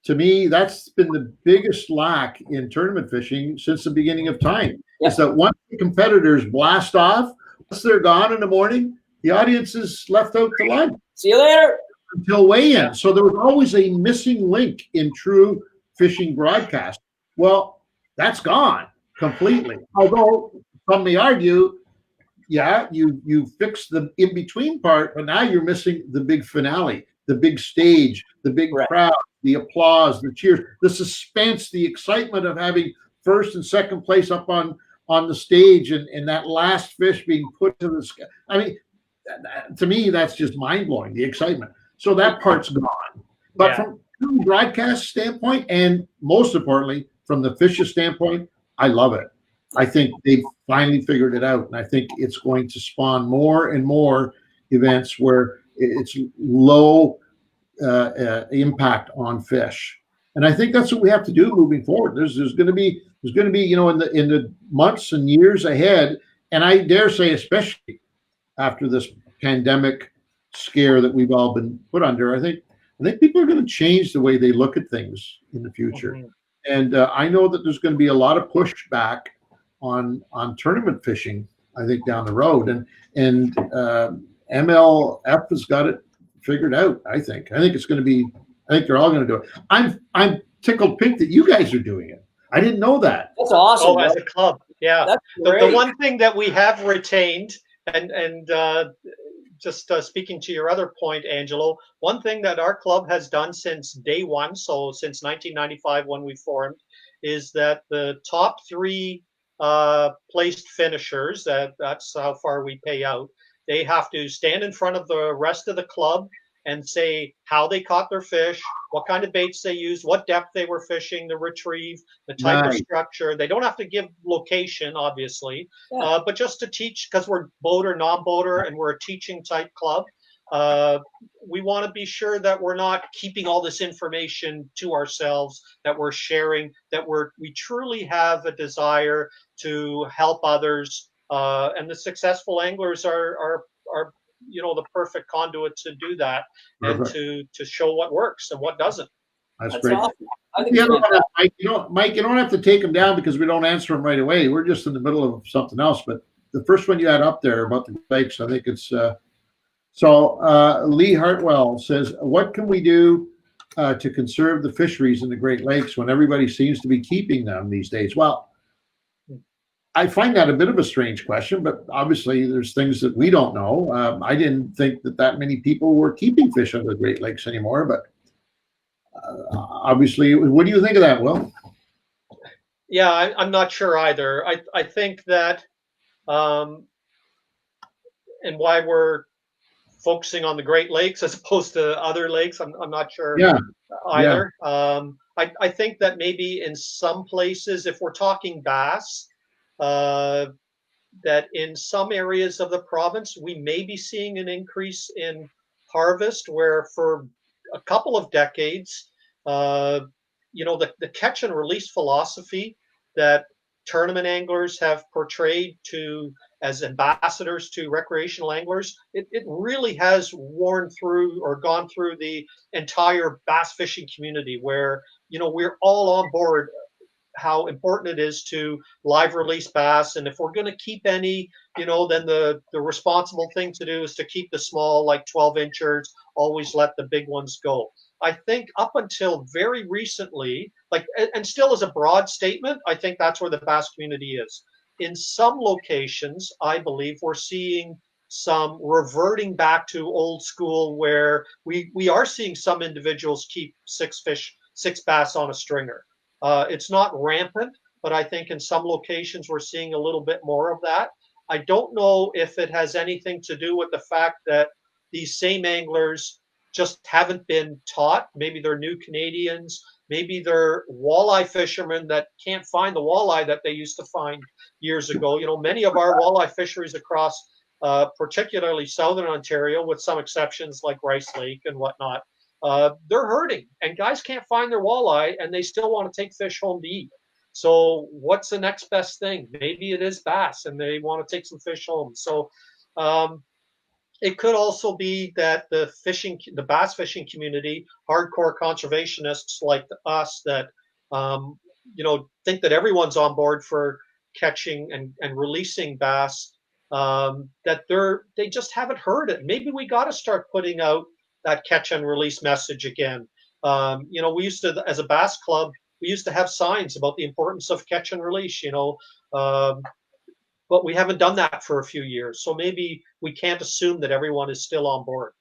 To me, that's been the biggest lack in tournament fishing since the beginning of time. Yeah. Is that once the competitors blast off, once they're gone in the morning, the audience is left out to lunch. See you later. Until weigh-in. So there was always a missing link in true fishing broadcast. Well, that's gone completely. Although some may argue, yeah, you fixed the in-between part, but now you're missing the big finale, the big stage, the big crowd, the applause, the cheers, the suspense, the excitement of having first and second place up on the stage, and that last fish being put to the sky. I mean, to me, that's just mind-blowing, the excitement. So that part's gone. But from a broadcast standpoint, and most importantly, from the fisher's standpoint, I love it. I think they've finally figured it out, and I think it's going to spawn more and more events where it's low impact on fish. And I think that's what we have to do moving forward. There's going to be in the months and years ahead, and I dare say, especially after this pandemic scare that we've all been put under, I think people are going to change the way they look at things in the future. Mm-hmm. And I know that there's going to be a lot of pushback on tournament fishing, I think, down the road. And MLF has got it figured out. I think it's going to be. I think they're all going to do it. I'm tickled pink that you guys are doing it. I didn't know that. That's awesome. Oh, as a club, yeah. That's the one thing that we have retained, and just speaking to your other point, Angelo, one thing that our club has done since day one, so since 1995 when we formed, is that the top three placed finishers, that's how far we pay out, they have to stand in front of the rest of the club and say how they caught their fish, what kind of baits they used, what depth they were fishing to retrieve, the type of structure. They don't have to give location, obviously, but just to teach, because we're boater, non-boater, and we're a teaching type club. We want to be sure that we're not keeping all this information to ourselves, that we're sharing, that we truly have a desire to help others. And the successful anglers are the perfect conduit to do that and to show what works and what doesn't. That's great. Awesome. I think Mike, you don't have to take them down because we don't answer them right away. We're just in the middle of something else. But the first one you had up there about the lakes, I think it's Lee Hartwell says, what can we do to conserve the fisheries in the Great Lakes when everybody seems to be keeping them these days? Well, I find that a bit of a strange question, but obviously there's things that we don't know. I didn't think that many people were keeping fish on the Great Lakes anymore, but obviously, what do you think of that, Will? Yeah, I'm not sure either. I think that, and why we're focusing on the Great Lakes as opposed to other lakes, I'm not sure either. Yeah. I think that maybe in some places, if we're talking bass, that in some areas of the province, we may be seeing an increase in harvest, where for a couple of decades, the catch and release philosophy that tournament anglers have portrayed as ambassadors to recreational anglers, it really has worn through or gone through the entire bass fishing community, where, we're all on board how important it is to live release bass. And if we're going to keep any, then the responsible thing to do is to keep the small, like 12 inchers, always let the big ones go. I think up until very recently, and still as a broad statement, I think that's where the bass community is. In some locations, I believe we're seeing some reverting back to old school, where we are seeing some individuals keep six bass on a stringer. It's not rampant, but I think in some locations we're seeing a little bit more of that. I don't know if it has anything to do with the fact that these same anglers just haven't been taught. Maybe they're new Canadians. Maybe they're walleye fishermen that can't find the walleye that they used to find years ago. You know, many of our walleye fisheries across, particularly southern Ontario, with some exceptions like Rice Lake and whatnot, they're hurting, and guys can't find their walleye, and they still want to take fish home to eat. So what's the next best thing? Maybe it is bass, and they want to take some fish home. So it could also be that the bass fishing community, hardcore conservationists like us that, think that everyone's on board for catching and releasing bass, that they just haven't heard it. Maybe we got to start putting out that catch and release message again. We used to, as a bass club, we used to have signs about the importance of catch and release, but we haven't done that for a few years. So maybe we can't assume that everyone is still on board.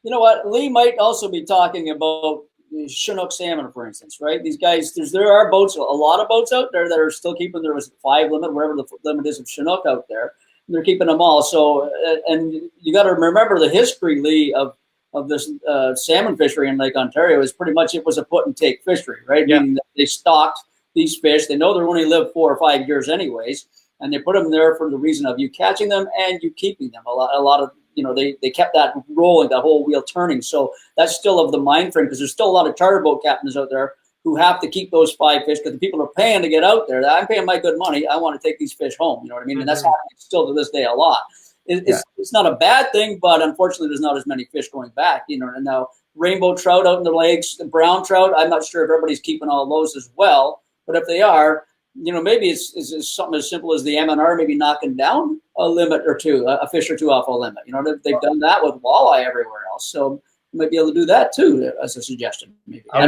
You know what? Lee might also be talking about Chinook salmon, for instance, right? These guys, there are boats, a lot of boats out there that are still keeping their 5 limit, whatever the limit is of Chinook out there. They're keeping them all. So, and you got to remember the history, Lee, of this salmon fishery in Lake Ontario is pretty much, it was a put and take fishery, right? Yeah. Meaning that they stocked these fish. They know they're only live 4 or 5 years anyways, and they put them there for the reason of you catching them and you keeping them. A lot of they kept that rolling, that whole wheel turning. So that's still of the mind frame, because there's still a lot of charter boat captains out there who have to keep those 5 fish because the people are paying to get out there. I'm paying my good money. I want to take these fish home. You know what I mean? And that's happening still to this day a lot. It's not a bad thing, but unfortunately, there's not as many fish going back. And now rainbow trout out in the lakes, the brown trout, I'm not sure if everybody's keeping all those as well. But if they are, maybe it's something as simple as the MNR maybe knocking down a limit or two, a fish or two off a limit. They've done that with walleye everywhere else. So you might be able to do that too, as a suggestion. Maybe. I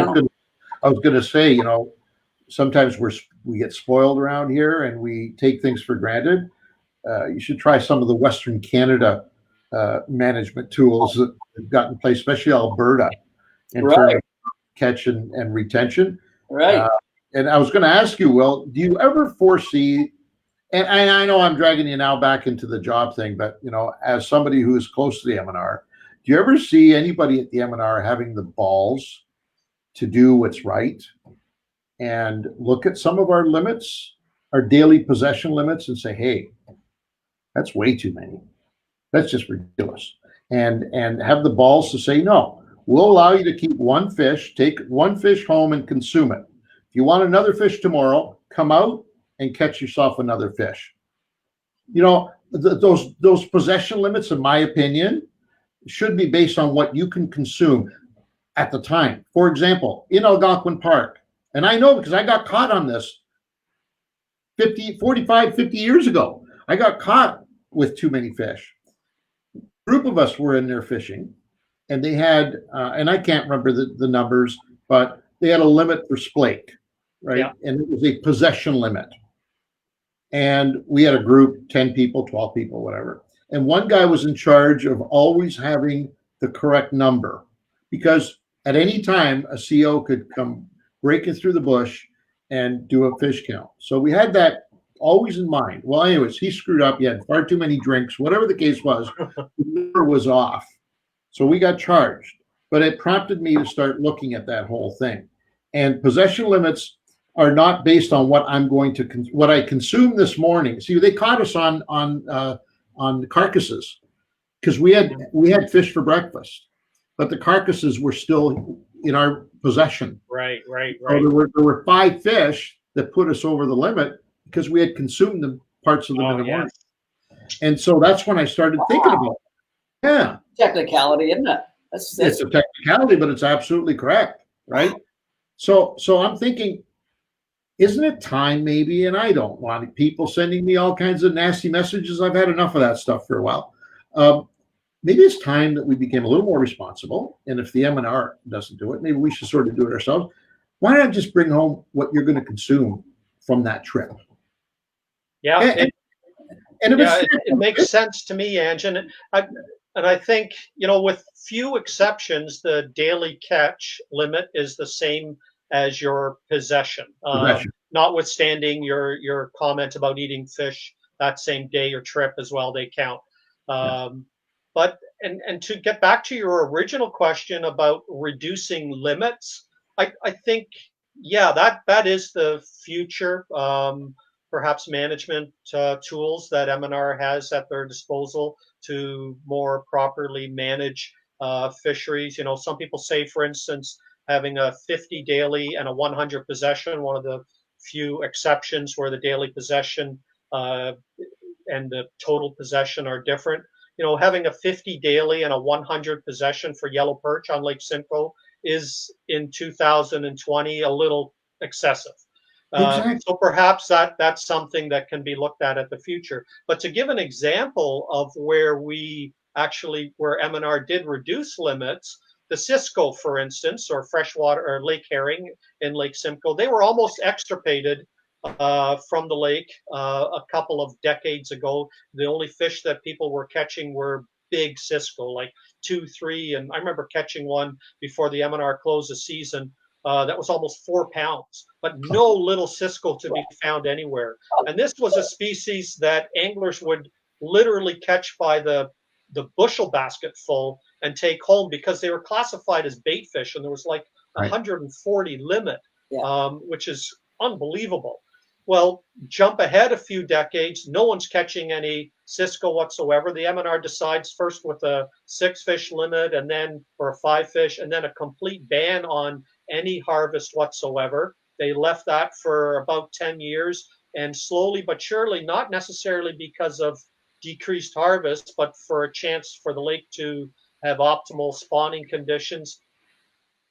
was going to say, sometimes we get spoiled around here and we take things for granted. You should try some of the Western Canada management tools that have got in place, especially Alberta, in terms of catch and retention. Right. And I was going to ask you, Will, do you ever foresee, and I know I'm dragging you now back into the job thing, but, as somebody who is close to the MNR, do you ever see anybody at the MNR having the balls to do what's right and look at some of our limits, our daily possession limits, and say, hey, that's way too many. That's just ridiculous. And have the balls to say, no, we'll allow you to keep one fish, take one fish home and consume it. If you want another fish tomorrow, come out and catch yourself another fish. Those possession limits, in my opinion, should be based on what you can consume at the time. For example, in Algonquin Park, and I know because I got caught on this 50 years ago. I got caught with too many fish. A group of us were in there fishing, and they had, and I can't remember the numbers, but they had a limit for splake, right? Yeah. And it was a possession limit. And we had a group, 10 people, 12 people, whatever. And one guy was in charge of always having the correct number, because at any time a CO could come breaking through the bush and do a fish count. So we had that always in mind. Well, anyways, he screwed up. He had far too many drinks, whatever the case was, the number was off. So we got charged. But it prompted me to start looking at that whole thing. And possession limits are not based on what I'm going to what I consumed this morning. See, they caught us on carcasses because we had fish for breakfast, but the carcasses were still in our possession. Right. So there were 5 fish that put us over the limit because we had consumed the parts of them in the morning. And so that's when I started thinking about it. Yeah. Technicality, isn't it? It's a technicality, but it's absolutely correct, right? So I'm thinking, isn't it time maybe, and I don't want people sending me all kinds of nasty messages. I've had enough of that stuff for a while. Maybe it's time that we became a little more responsible. And if the MNR doesn't do it, maybe we should sort of do it ourselves. Why not just bring home what you're going to consume from that trip? Yeah. It makes sense to me, Ange. And I think, with few exceptions, the daily catch limit is the same as your possession. Notwithstanding your comment about eating fish that same day or trip as well, they count. But and to get back to your original question about reducing limits, I think, yeah, that is the future. Perhaps management tools that M&R has at their disposal to more properly manage fisheries. You know, some people say, for instance, having a 50 daily and a 100 possession, one of the few exceptions where the daily possession and the total possession are different. You know, having a 50 daily and a 100 possession for yellow perch on Lake Simcoe is in 2020 a little excessive. Exactly. So perhaps that's something that can be looked at the future. But to give an example of where where M&R did reduce limits, the Cisco, for instance, or freshwater or lake herring in Lake Simcoe, they were almost extirpated from the lake a couple of decades ago. The only fish that people were catching were big Cisco, like 2, 3, and I remember catching one before the M&R closed the season that was almost 4 pounds, but no little Cisco to be found anywhere. And this was a species that anglers would literally catch by the bushel basket full and take home because they were classified as bait fish, and there was like 140 limit, which is unbelievable. Well, jump ahead a few decades, no one's catching any Cisco whatsoever. The M&R decides first with a 6 fish limit, and then or a 5 fish, and then a complete ban on any harvest whatsoever. They left that for about 10 years, and slowly but surely, not necessarily because of decreased harvest, but for a chance for the lake to have optimal spawning conditions,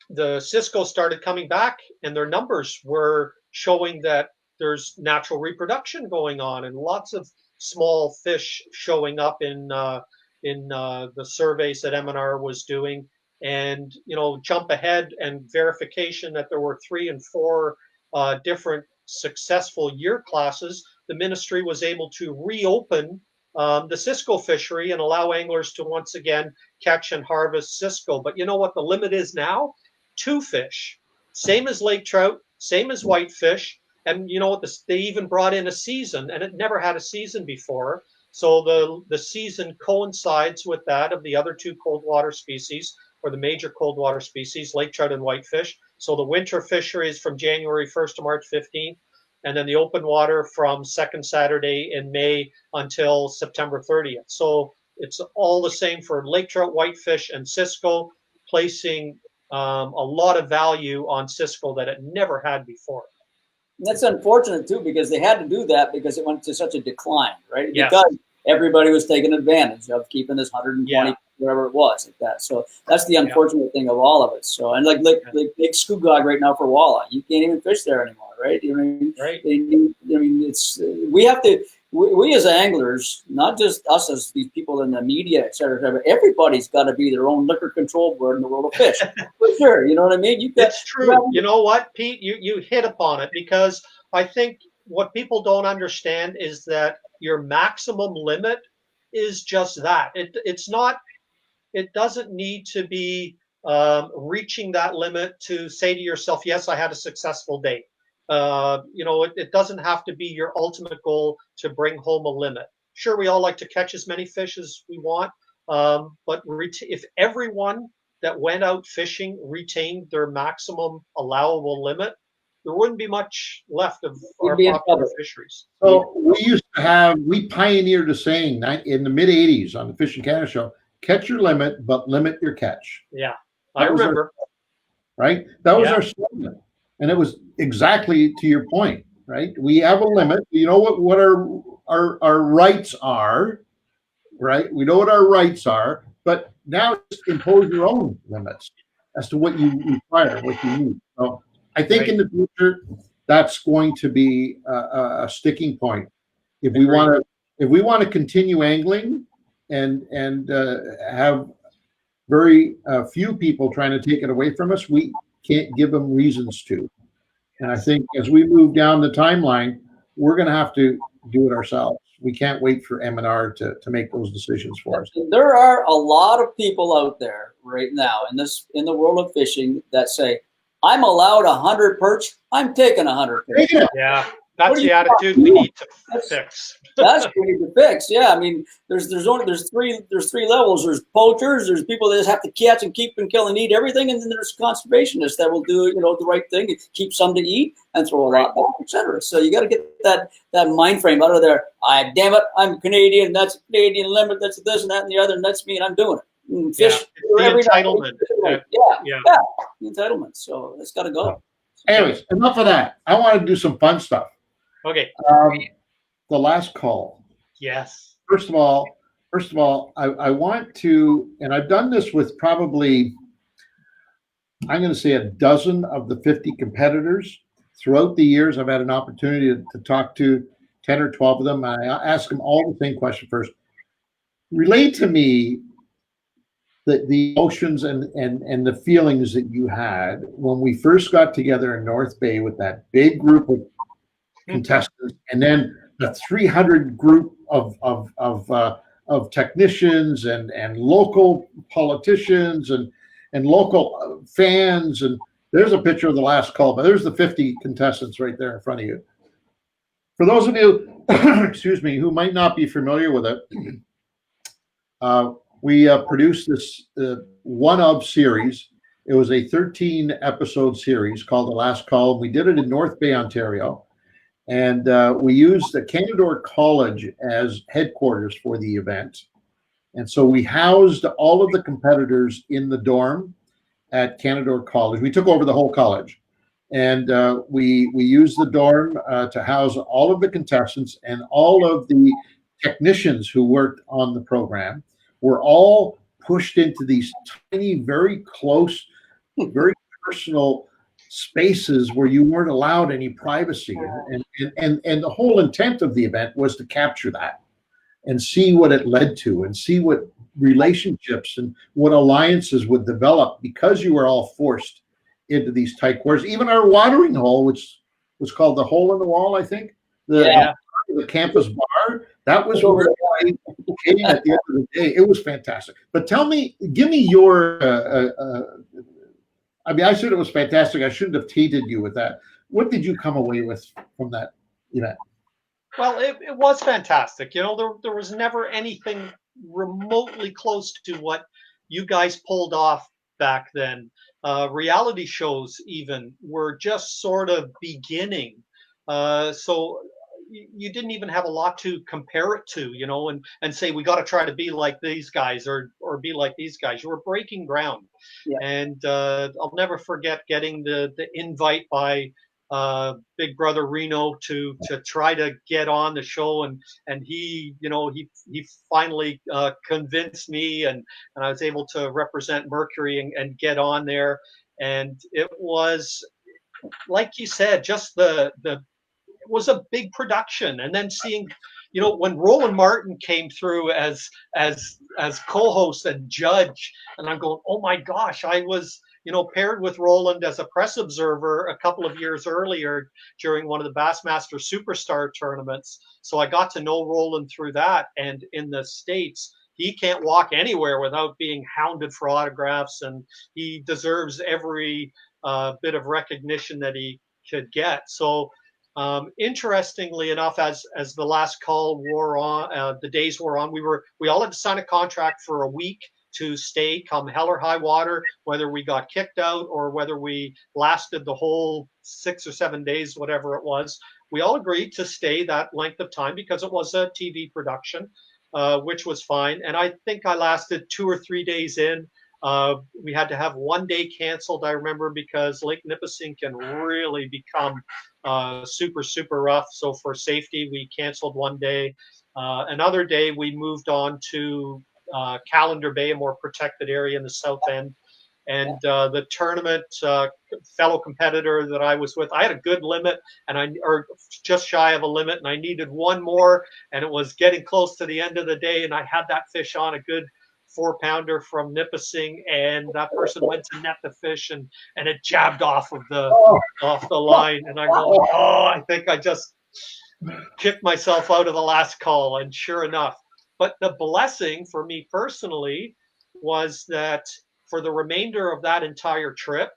the Cisco started coming back, and their numbers were showing that there's natural reproduction going on and lots of small fish showing up in the surveys that M&R was doing. And, you know, jump ahead and verification that there were 3 and 4 different successful year classes, the ministry was able to reopen the Cisco fishery and allow anglers to once again catch and harvest Cisco. But you know what the limit is now? 2 fish, same as lake trout, same as whitefish. And you know what? They even brought in a season, and it never had a season before. So the season coincides with that of the other 2 cold water species, or the major cold water species, lake trout and whitefish. So the winter fishery is from January 1st to March 15th, and then the open water from second Saturday in May until September 30th. So it's all the same for lake trout, whitefish, and Cisco, placing a lot of value on Cisco that it never had before. And that's unfortunate too, because they had to do that because it went to such a decline, right? Yes. Because everybody was taking advantage of keeping this 120, whatever it was, like that. So that's the unfortunate thing of all of it. So, and like Lake Scugog right now for walleye, you can't even fish there anymore, right? You know what I mean? Right. I mean, it's we have to. We as anglers, not just us as these people in the media, et cetera, everybody's got to be their own liquor control board in the world of fish. For sure. You know what I mean? It's true. You know what, Pete? You hit upon it, because I think what people don't understand is that your maximum limit is just that. It's not, it doesn't need to be reaching that limit to say to yourself, yes, I had a successful day. You know, it doesn't have to be your ultimate goal to bring home a limit. Sure, we all like to catch as many fish as we want, but if everyone that went out fishing retained their maximum allowable limit, there wouldn't be much left of our popular fisheries. So we pioneered a saying in the mid 80s on the Fishing Canada show: catch your limit, but limit your catch. Yeah, I remember. Right? That was our slogan. And it was exactly to your point, right? We have a limit. You know what our rights are, right? We know what our rights are, but now just impose your own limits as to what you require, what you need. So I think in the future, that's going to be a sticking point. If we want to continue angling and have very few people trying to take it away from us, we can't give them reasons to. And I think as we move down the timeline, we're going to have to do it ourselves. We can't wait for M&R to make those decisions for us. There are a lot of people out there right now in the world of fishing that say, I'm allowed 100 perch, I'm taking 100 perch. Yeah. What That's do the you attitude we need to fix. That's pretty to fix. Yeah, I mean, there's three levels. There's poachers. There's people that just have to catch and keep and kill and eat everything, and then there's conservationists that will do the right thing, keep some to eat and throw a lot back, etc. So you got to get that mind frame out of there. Damn it, I'm Canadian. That's a Canadian limit. That's this and that and the other, and that's me, and I'm doing it. Fish the every entitlement. night. Yeah, the entitlement. So it's got to go. Anyways, enough of that. I want to do some fun stuff. Okay. The last call. Yes. First of all, I want to, and I've done this with probably, I'm going to say a dozen of the 50 competitors throughout the years. I've had an opportunity to talk to 10 or 12 of them. I ask them all the same question first. Relate to me the emotions and the feelings that you had when we first got together in North Bay with that big group of contestants, and then the 300 group of technicians and local politicians and local fans. And there's a picture of the last call, but there's the 50 contestants right there in front of you. For those of you, excuse me, who might not be familiar with it, we produced this one-of series. It was a 13-episode series called The Last Call. We did it in North Bay, Ontario. And we used the Canadore College as headquarters for the event. And so we housed all of the competitors in the dorm at Canadore College. We took over the whole college. And we used the dorm to house all of the contestants, and all of the technicians who worked on the program were all pushed into these tiny, very close, very personal spaces where you weren't allowed any privacy. And the whole intent of the event was to capture that and see what it led to, and see what relationships and what alliances would develop because you were all forced into these tight quarters. Even our watering hole, which was called the Hole in the Wall, I think, the campus bar, that was where I came at the end of the day. It was fantastic. But tell me, give me your I mean, I said it was fantastic. I shouldn't have tainted you with that. What did you come away with from that event? Well, it was fantastic. There was never anything remotely close to what you guys pulled off back then. Reality shows even were just sort of beginning. So you didn't even have a lot to compare it to, and say, we got to try to be like these guys or be like these guys. You were breaking ground. Yeah. And I'll never forget getting the invite by Big Brother Reno to try to get on the show, and he finally convinced me, and I was able to represent Mercury and get on there. And it was, like you said, just it was a big production. And then seeing, when Roland Martin came through as co-host and judge, and I'm going, oh my gosh, I was, paired with Roland as a press observer a couple of years earlier during one of the Bassmaster Superstar tournaments. So I got to know Roland through that. And in the States, he can't walk anywhere without being hounded for autographs, and he deserves every bit of recognition that he could get. So interestingly enough, as the last call wore on, the days wore on, we all had to sign a contract for a week to stay come hell or high water, whether we got kicked out or whether we lasted the whole 6 or 7 days, whatever it was. We all agreed to stay that length of time because it was a TV production, which was fine. And I think I lasted 2 or 3 days in. We had to have 1 day canceled, I remember, because Lake Nipissing can really become super, super rough. So for safety, we canceled 1 day. Another day, we moved on to Calendar Bay, a more protected area in the south end. And the tournament fellow competitor that I was with, I had a good limit, or just shy of a limit, and I needed one more, and it was getting close to the end of the day, and I had that fish on, a good 4-pounder from Nipissing, and that person went to net the fish, and it jabbed off of the line, and I go, I think I just kicked myself out of the last call. And sure enough, but the blessing for me personally was that for the remainder of that entire trip,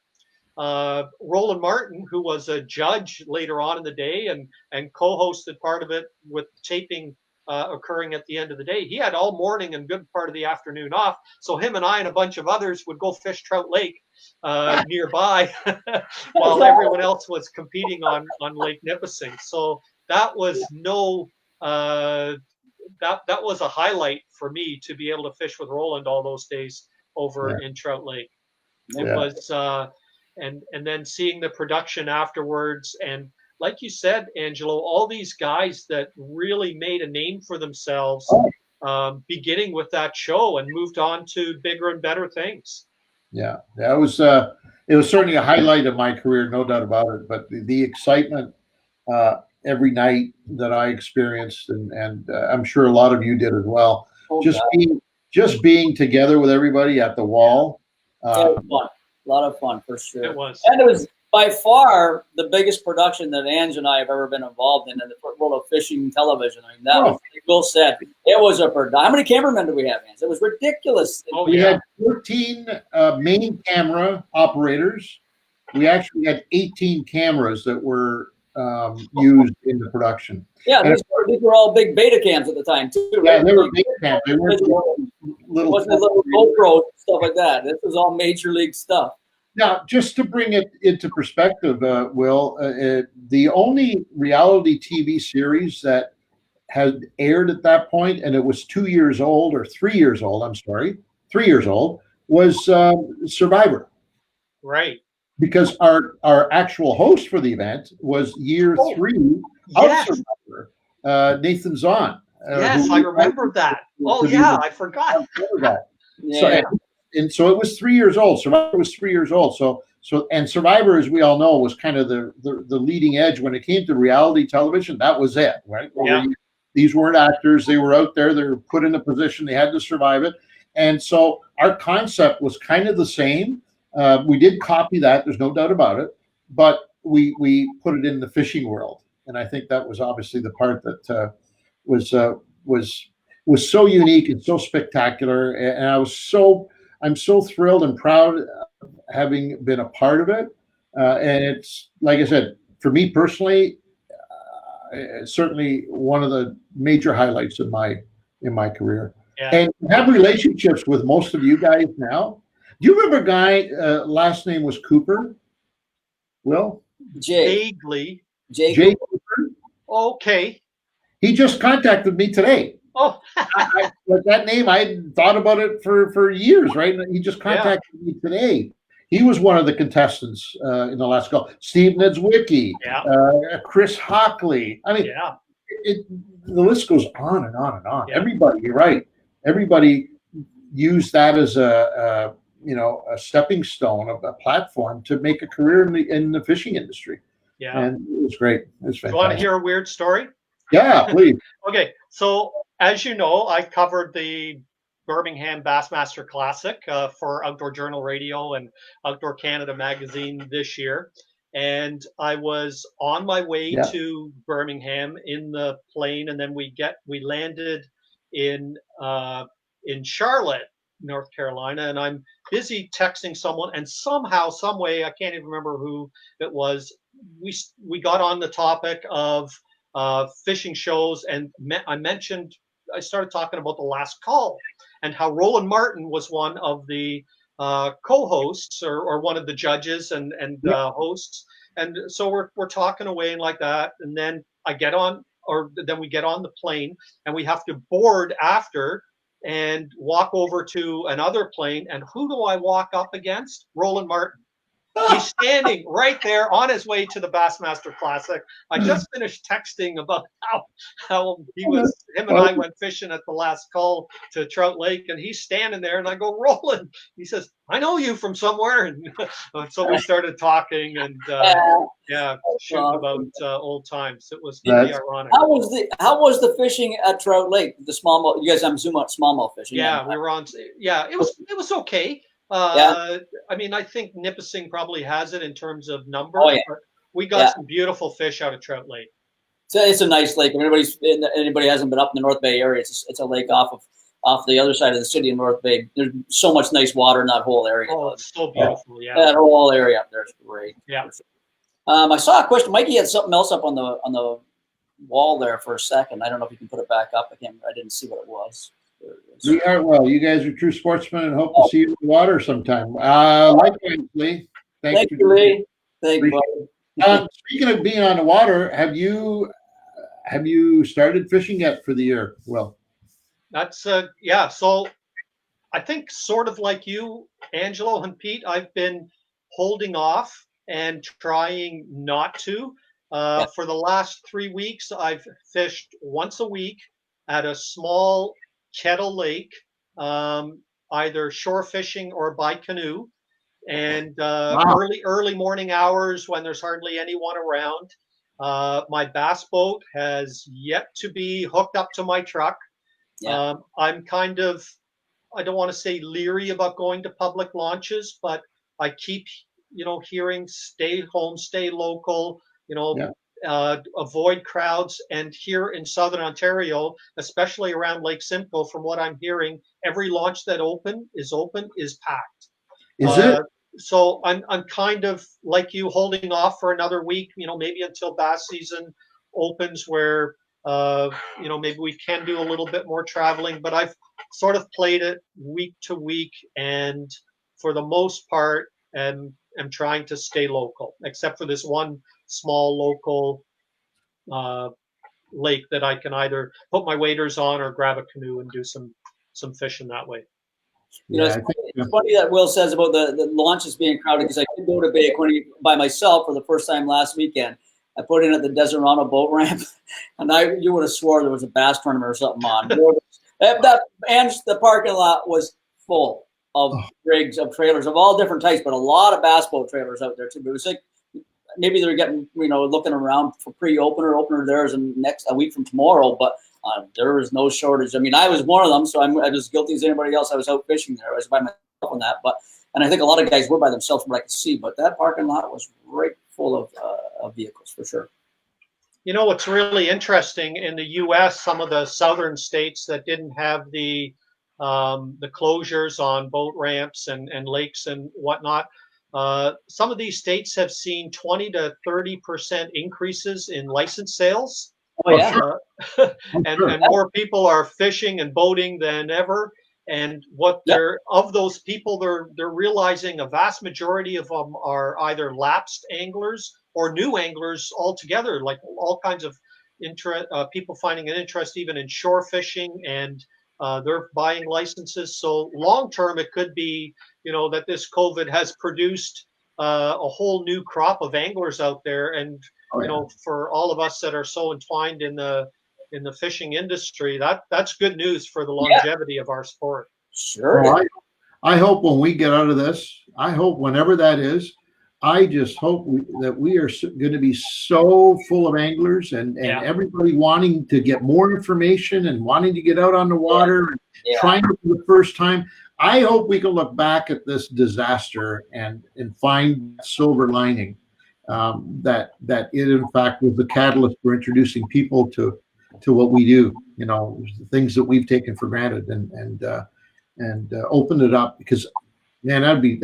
Roland Martin, who was a judge later on in the day and co-hosted part of it with taping occurring at the end of the day. He had all morning and good part of the afternoon off. So him and I and a bunch of others would go fish Trout Lake nearby while everyone else was competing on Lake Nipissing. So that was that was a highlight for me to be able to fish with Roland all those days over in Trout Lake. It was and then seeing the production afterwards, and like you said, Angelo, all these guys that really made a name for themselves, beginning with that show and moved on to bigger and better things. Yeah, it was certainly a highlight of my career, no doubt about it. But the excitement every night that I experienced, and I'm sure a lot of you did as well. Just being together with everybody at the wall. It was fun. A lot of fun for sure. It was, and it was by far the biggest production that Ange and I have ever been involved in the world of fishing television. I mean, that was, like Will said, it was a production. How many cameramen do we have, Ange? It was ridiculous. We had 14 main camera operators. We actually had 18 cameras that were used in the production. Yeah, these were all big beta cams at the time too. Yeah, right? they were beta cams. They weren't little GoPros, stuff like that. This was all major league stuff. Now, just to bring it into perspective, Will, the only reality TV series that had aired at that point, and it was 2 years old or 3 years old, I'm sorry, 3 years old, was Survivor. Right. Because our actual host for the event was year 3 of Survivor, Nathan Zahn. Yes, I remember that. Oh, yeah, I forgot. Yeah. So it was 3 years old. Survivor was 3 years old. And Survivor, as we all know, was kind of the leading edge when it came to reality television. That was it, right? Yeah. These weren't actors. They were out there. They were put in a position. They had to survive it. And so our concept was kind of the same. We did copy that. There's no doubt about it. But we put it in the fishing world. And I think that was obviously the part that was so unique and so spectacular. And I'm so thrilled and proud of having been a part of it. And it's, like I said, for me personally, it's certainly one of the major highlights in my career. Yeah. And have relationships with most of you guys now. Do you remember a guy, last name was Cooper? Will? Vaguely. Jay Cooper? Okay. He just contacted me today. Oh, that name, I thought about it for years, right? He just contacted me today. He was one of the contestants in the last call. Steve Nedzwicki, Chris Hockley. I mean, the list goes on and on and on. Yeah. Everybody, you're right. Everybody used that as a stepping stone, a platform to make a career in the fishing industry. Yeah, and it was great. It was fantastic. Do you want to hear a weird story? Yeah, please. Okay, so as you know, I covered the Birmingham Bassmaster Classic for Outdoor Journal Radio and Outdoor Canada magazine this year. And I was on my way to Birmingham in the plane, and then we landed in Charlotte, North Carolina, and I'm busy texting someone, and somehow, some way, I can't even remember who it was, we got on the topic of fishing shows, and I started talking about the last call and how Roland Martin was one of the co-hosts or one of the judges and hosts. And so we're talking away and like that. And then we get on the plane, and we have to board after and walk over to another plane. And who do I walk up against? Roland Martin. He's standing right there on his way to the Bassmaster Classic. I just finished texting about how him and I went fishing at the last call to Trout Lake, and he's standing there, and I go, Roland. He says, I know you from somewhere. And so we started talking and shooting about old times. It was really ironic. How was the fishing at Trout Lake? The smallmouth, you guys, I'm zooming on smallmouth fishing. Yeah, we were on. Yeah, it was okay. I mean, I think Nipissing probably has it in terms of numbers. Oh, yeah. But we got some beautiful fish out of Trout Lake. So it's a nice lake. If anybody hasn't been up in the North Bay area, it's a lake off off the other side of the city in North Bay. There's so much nice water in that whole area. Oh, it's so beautiful. Yeah. That whole area up there is great. Yeah. I saw a question. Mikey had something else up on the wall there for a second. I don't know if you can put it back up. I didn't see what it was. There it is. We are well. You guys are true sportsmen, and hope to see you in the water sometime. Likewise, Lee. Thank you, Lee. Thank you. Speaking of being on the water, have you started fishing yet for the year? Well, That's yeah. So I think sort of like you, Angelo and Pete, I've been holding off and trying not to. For the last 3 weeks, I've fished once a week at a small kettle lake, either shore fishing or by canoe. And early morning hours when there's hardly anyone around. My bass boat has yet to be hooked up to my truck. Yeah. I'm kind of, I don't want to say leery about going to public launches, but I keep, hearing stay home, stay local, avoid crowds. And here in Southern Ontario, especially around Lake Simcoe, from what I'm hearing, every launch that is packed. is it? So I'm kind of like you, holding off for another week, maybe until bass season opens, where maybe we can do a little bit more traveling. But I've sort of played it week to week, and for the most part, am trying to stay local, except for this one small local lake that I can either put my waders on or grab a canoe and do some fishing that way. It's funny that Will says about the launches being crowded, because I did go to Bay Quinte by myself for the first time last weekend. I put in at the Deserano boat ramp, and you would have swore there was a bass tournament or something on. And the parking lot was full of rigs, of trailers of all different types, but a lot of bass boat trailers out there too. But it was like maybe they're getting, looking around for pre-opener. Opener there is a week from tomorrow, but there was no shortage. I mean, I was one of them, so I'm as guilty as anybody else. I was out fishing there. I was by myself on that, and I think a lot of guys were by themselves from what I could see. But that parking lot was right full of vehicles for sure. What's really interesting in the U.S., some of the southern states that didn't have the closures on boat ramps and lakes and whatnot, some of these states have seen 20 to 30% increases in license sales. Oh yeah, and more people are fishing and boating than ever. And of those people, they're realizing a vast majority of them are either lapsed anglers or new anglers altogether. Like all kinds of people finding an interest even in shore fishing, and they're buying licenses. So long term, it could be that this COVID has produced a whole new crop of anglers out there, and for all of us that are so entwined in the fishing industry, that's good news for the longevity of our sport. Sure. Well, I hope when we get out of this, I hope whenever that is, I just hope that we are going to be so full of anglers and everybody wanting to get more information and wanting to get out on the water and trying it for the first time. I hope we can look back at this disaster and find silver lining, that it in fact was the catalyst for introducing people to what we do, the things that we've taken for granted, and opened it up, because man, that'd be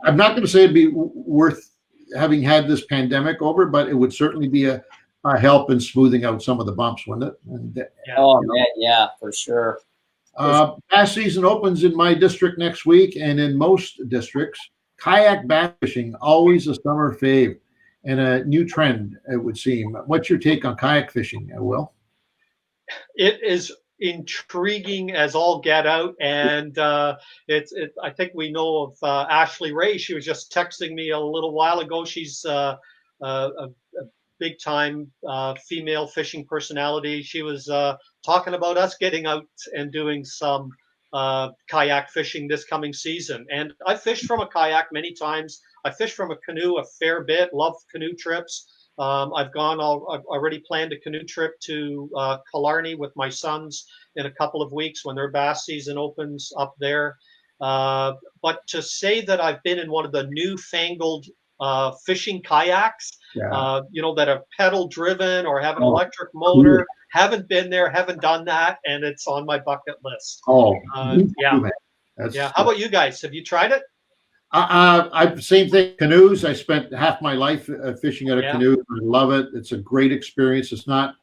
I'm not going to say it'd be worth having had this pandemic over, but it would certainly be a help in smoothing out some of the bumps, wouldn't it? And, man, yeah, for sure. Bass season opens in my district next week, and in most districts, kayak bass fishing, always a summer fave and a new trend, it would seem. What's your take on kayak fishing, Will? It is intriguing as all get out, and I think we know of Ashley Ray. She was just texting me a little while ago. She's a big time female fishing personality. She was talking about us getting out and doing some kayak fishing this coming season. And I fished from a kayak many times. I fished from a canoe a fair bit. Love canoe trips. I've already planned a canoe trip to Killarney with my sons in a couple of weeks when their bass season opens up there. But to say that I've been in one of the newfangled fishing kayaks, that are pedal driven or have an electric motor, Haven't been there, haven't done that, and it's on my bucket list. Oh, Yeah. man. That's, Yeah. How about you guys? Have you tried it? I same thing. Canoes. I spent half my life fishing out of Yeah. canoes. I love it. It's a great experience. It's not.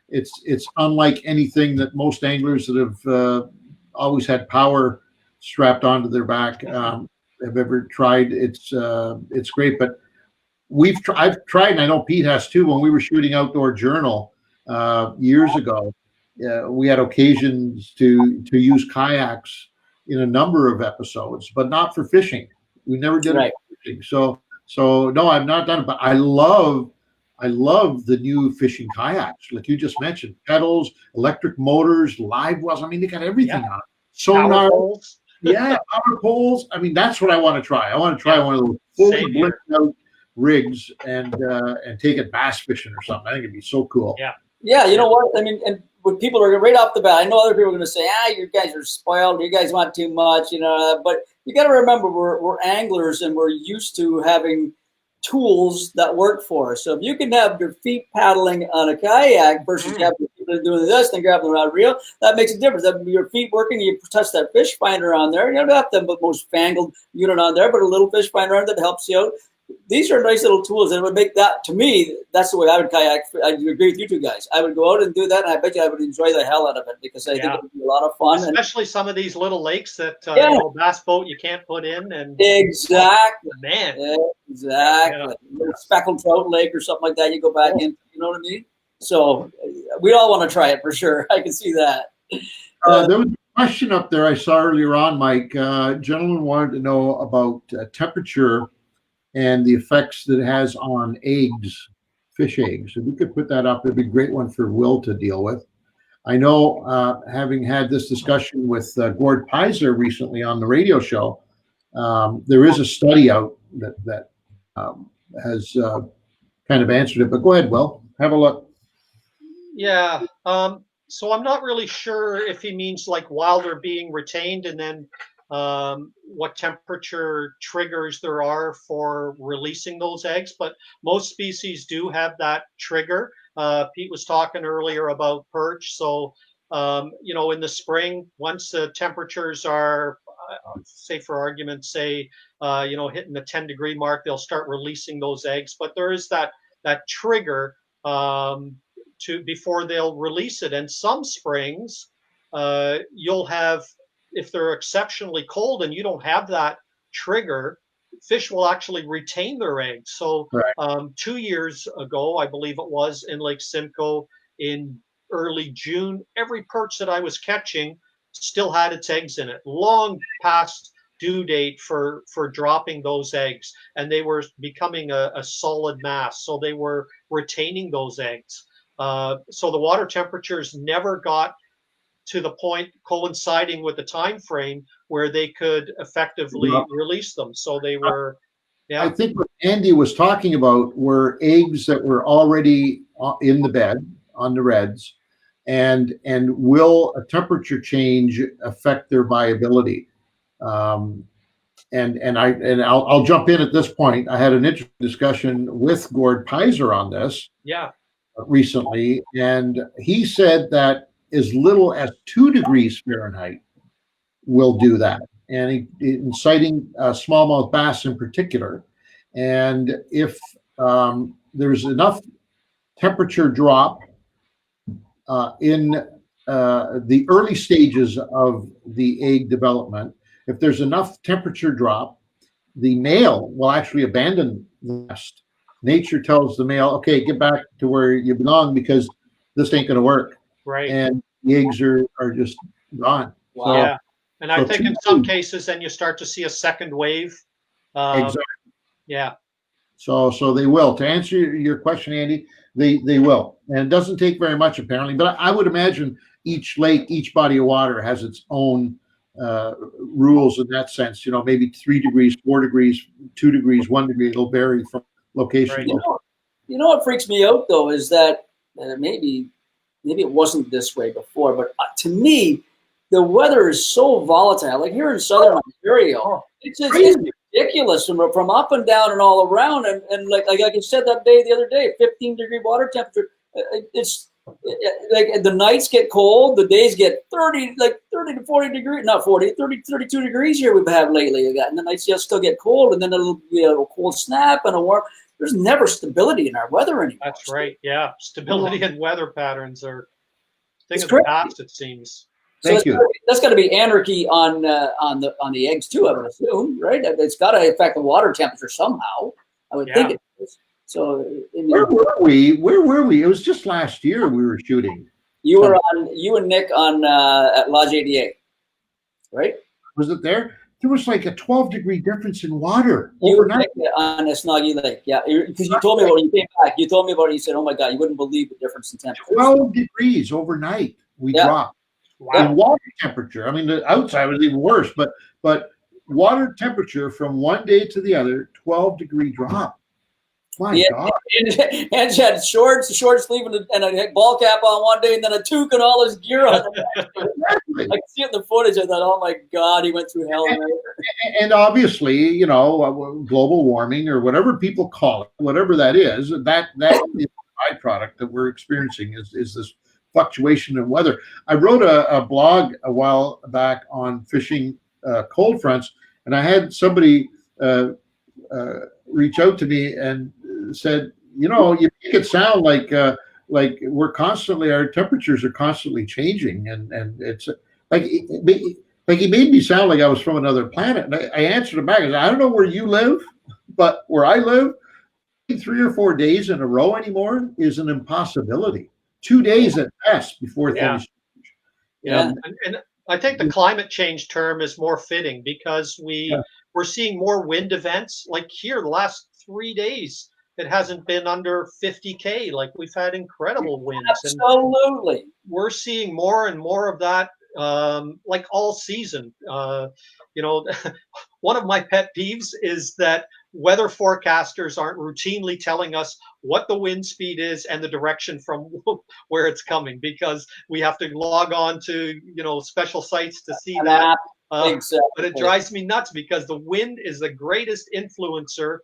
It's unlike anything that most anglers that have always had power strapped onto their back have ever tried. It's great. But I've tried, and I know Pete has too. When we were shooting Outdoor Journal years ago, we had occasions to use kayaks in a number of episodes, but not for fishing. We never did it for fishing. So no, I've not done it, but I love the new fishing kayaks, like you just mentioned, pedals, electric motors, live wells. I mean, they got everything on it. Sonar, power poles. I mean, that's what I want to try. I want to try one of those fully blinked out rigs and take it bass fishing or something. I think it'd be so cool. Yeah, you know what? I mean, and when people are right off the bat, I know other people are going to say, you guys are spoiled. You guys want too much, but you got to remember we're anglers and we're used to having tools that work for us. So if you can have your feet paddling on a kayak versus having people doing this and grabbing the rod reel, that makes a difference. That your feet working, you touch that fish finder on there. You don't have the most fangled unit on there, but a little fish finder on that helps you out. These are nice little tools that would make that, to me, that's the way I would kayak. I agree with you two guys. I would go out and do that, and I bet you I would enjoy the hell out of it because I think it would be a lot of fun. Especially some of these little lakes that bass boat you can't put in. And exactly. Man. Exactly. Yeah. Speckled trout lake or something like that, you go back in, you know what I mean? So we all want to try it for sure. I can see that. There was a question up there I saw earlier on, Mike. Gentleman wanted to know about temperature and the effects that it has on eggs, fish eggs. If we could put that up, it'd be a great one for Will to deal with. I know, having had this discussion with Gord Pizer recently on the radio show, there is a study out that has kind of answered it. But go ahead, Will. Have a look. Yeah. So I'm not really sure if he means like while they're being retained and then what temperature triggers there are for releasing those eggs, but most species do have that trigger. Pete was talking earlier about perch. So, in the spring, once the temperatures are, say for argument's sake, hitting the 10-degree mark, they'll start releasing those eggs. But there is that trigger before they'll release it. And some springs, you'll have, if they're exceptionally cold and you don't have that trigger, fish will actually retain their eggs. So 2 years ago, I believe it was, in Lake Simcoe in early June, every perch that I was catching still had its eggs in it, long past due date for dropping those eggs. And they were becoming a solid mass. So they were retaining those eggs. So the water temperatures never got to the point coinciding with the time frame where they could effectively release them. So they were, I think what Andy was talking about were eggs that were already in the bed on the reds, and will a temperature change affect their viability? And I'll jump in at this point. I had an interesting discussion with Gord Pizer on this recently, and he said that as little as 2 degrees Fahrenheit will do that. And citing smallmouth bass in particular. And if there's enough temperature drop in the early stages of the egg development, if there's enough temperature drop, the male will actually abandon the nest. Nature tells the male, okay, get back to where you belong because this ain't going to work. Right. And the eggs are just gone. Wow. So, Yeah. And I think in some cases, then you start to see a second wave. Exactly. Yeah. So they will. To answer your question, Andy, they will. And it doesn't take very much, apparently. But I would imagine each lake, each body of water has its own rules in that sense. Maybe 3 degrees, 4 degrees, 2 degrees, 1 degree. It'll vary from location. Right. You know what freaks me out, though, is that maybe it wasn't this way before, but to me, the weather is so volatile. Like here in Southern Ontario, it's ridiculous from up and down and all around. And like I said the other day, 15-degree water temperature. It's Like the nights get cold, the days get 30 to 40 degrees, not 40, 30, 32 degrees here we've had lately. And the nights just still get cold, and then it'll be a cold snap and a warm. There's never stability in our weather anymore. That's right. Yeah, stability and weather patterns are things of crazy. the past, it seems. Thank you. That's got to be anarchy on the eggs too, I would assume, right? It's got to affect the water temperature somehow. I would think it is. So where were we? Where were we? It was just last year we were shooting. you and Nick on at La JDA, right? Was it there? There was like a 12-degree difference in water You were overnight. on Snoggy Lake, yeah. Because you told me about it when you came back. You told me about it. You said, "Oh my God, you wouldn't believe the difference in temperature." 12 degrees overnight we dropped. Wow. And water temperature. I mean, the outside was even worse, but water temperature from one day to the other, 12-degree drop. My God. And she had short sleeve and a ball cap on one day, and then a toque and all his gear on. Exactly. I could see it in the footage. I thought, "Oh my God, he went through hell." And obviously, you know, global warming or whatever people call it, whatever that is a byproduct that we're experiencing is this fluctuation in weather. I wrote a blog a while back on fishing cold fronts, and I had somebody reach out to me and said, you know, you make it sound like we're constantly, our temperatures are constantly changing, and it's like he made me sound like I was from another planet. And I answered him back. I said, I don't know where you live, but where I live, 3 or 4 days in a row anymore is an impossibility. 2 days at best before things change. Yeah. And I think the climate change term is more fitting because we're seeing more wind events. Like here, the last 3 days, it hasn't been under 50K. Like we've had incredible winds. Absolutely. And we're seeing more and more of that, like all season. You know, one of my pet peeves is that weather forecasters aren't routinely telling us what the wind speed is and the direction from where it's coming, because we have to log on to, you know, special sites to see that. Exactly. But it drives me nuts because the wind is the greatest influencer,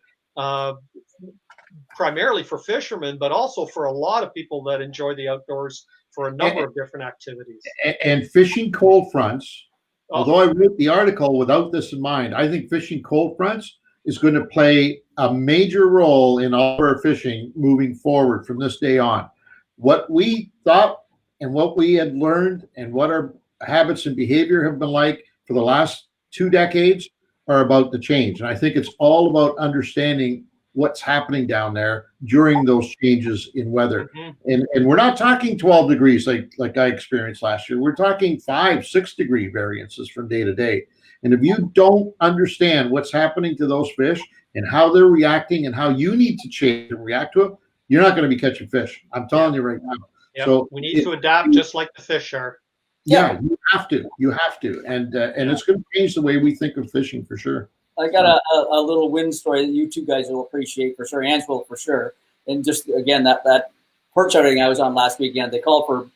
primarily for fishermen, but also for a lot of people that enjoy the outdoors for a number of different activities. And fishing cold fronts, although I wrote the article without this in mind, I think fishing cold fronts is going to play a major role in all our fishing moving forward from this day on. What we thought and what we had learned and what our habits and behavior have been like for the last 2 decades are about to change. And I think it's all about understanding what's happening down there during those changes in weather. And we're not talking 12 degrees like I experienced last year. We're talking 5-6 degree variances from day to day. And if you don't understand what's happening to those fish and how they're reacting and how you need to change and react to it, you're not going to be catching fish. I'm telling you right now. Yep. So we need to adapt just like the fish are. Yeah, you have to. And it's going to change the way we think of fishing for sure. I got a little wind story that you two guys will appreciate for sure. Angelo for sure. And just again, that perch outing I was on last weekend, they called for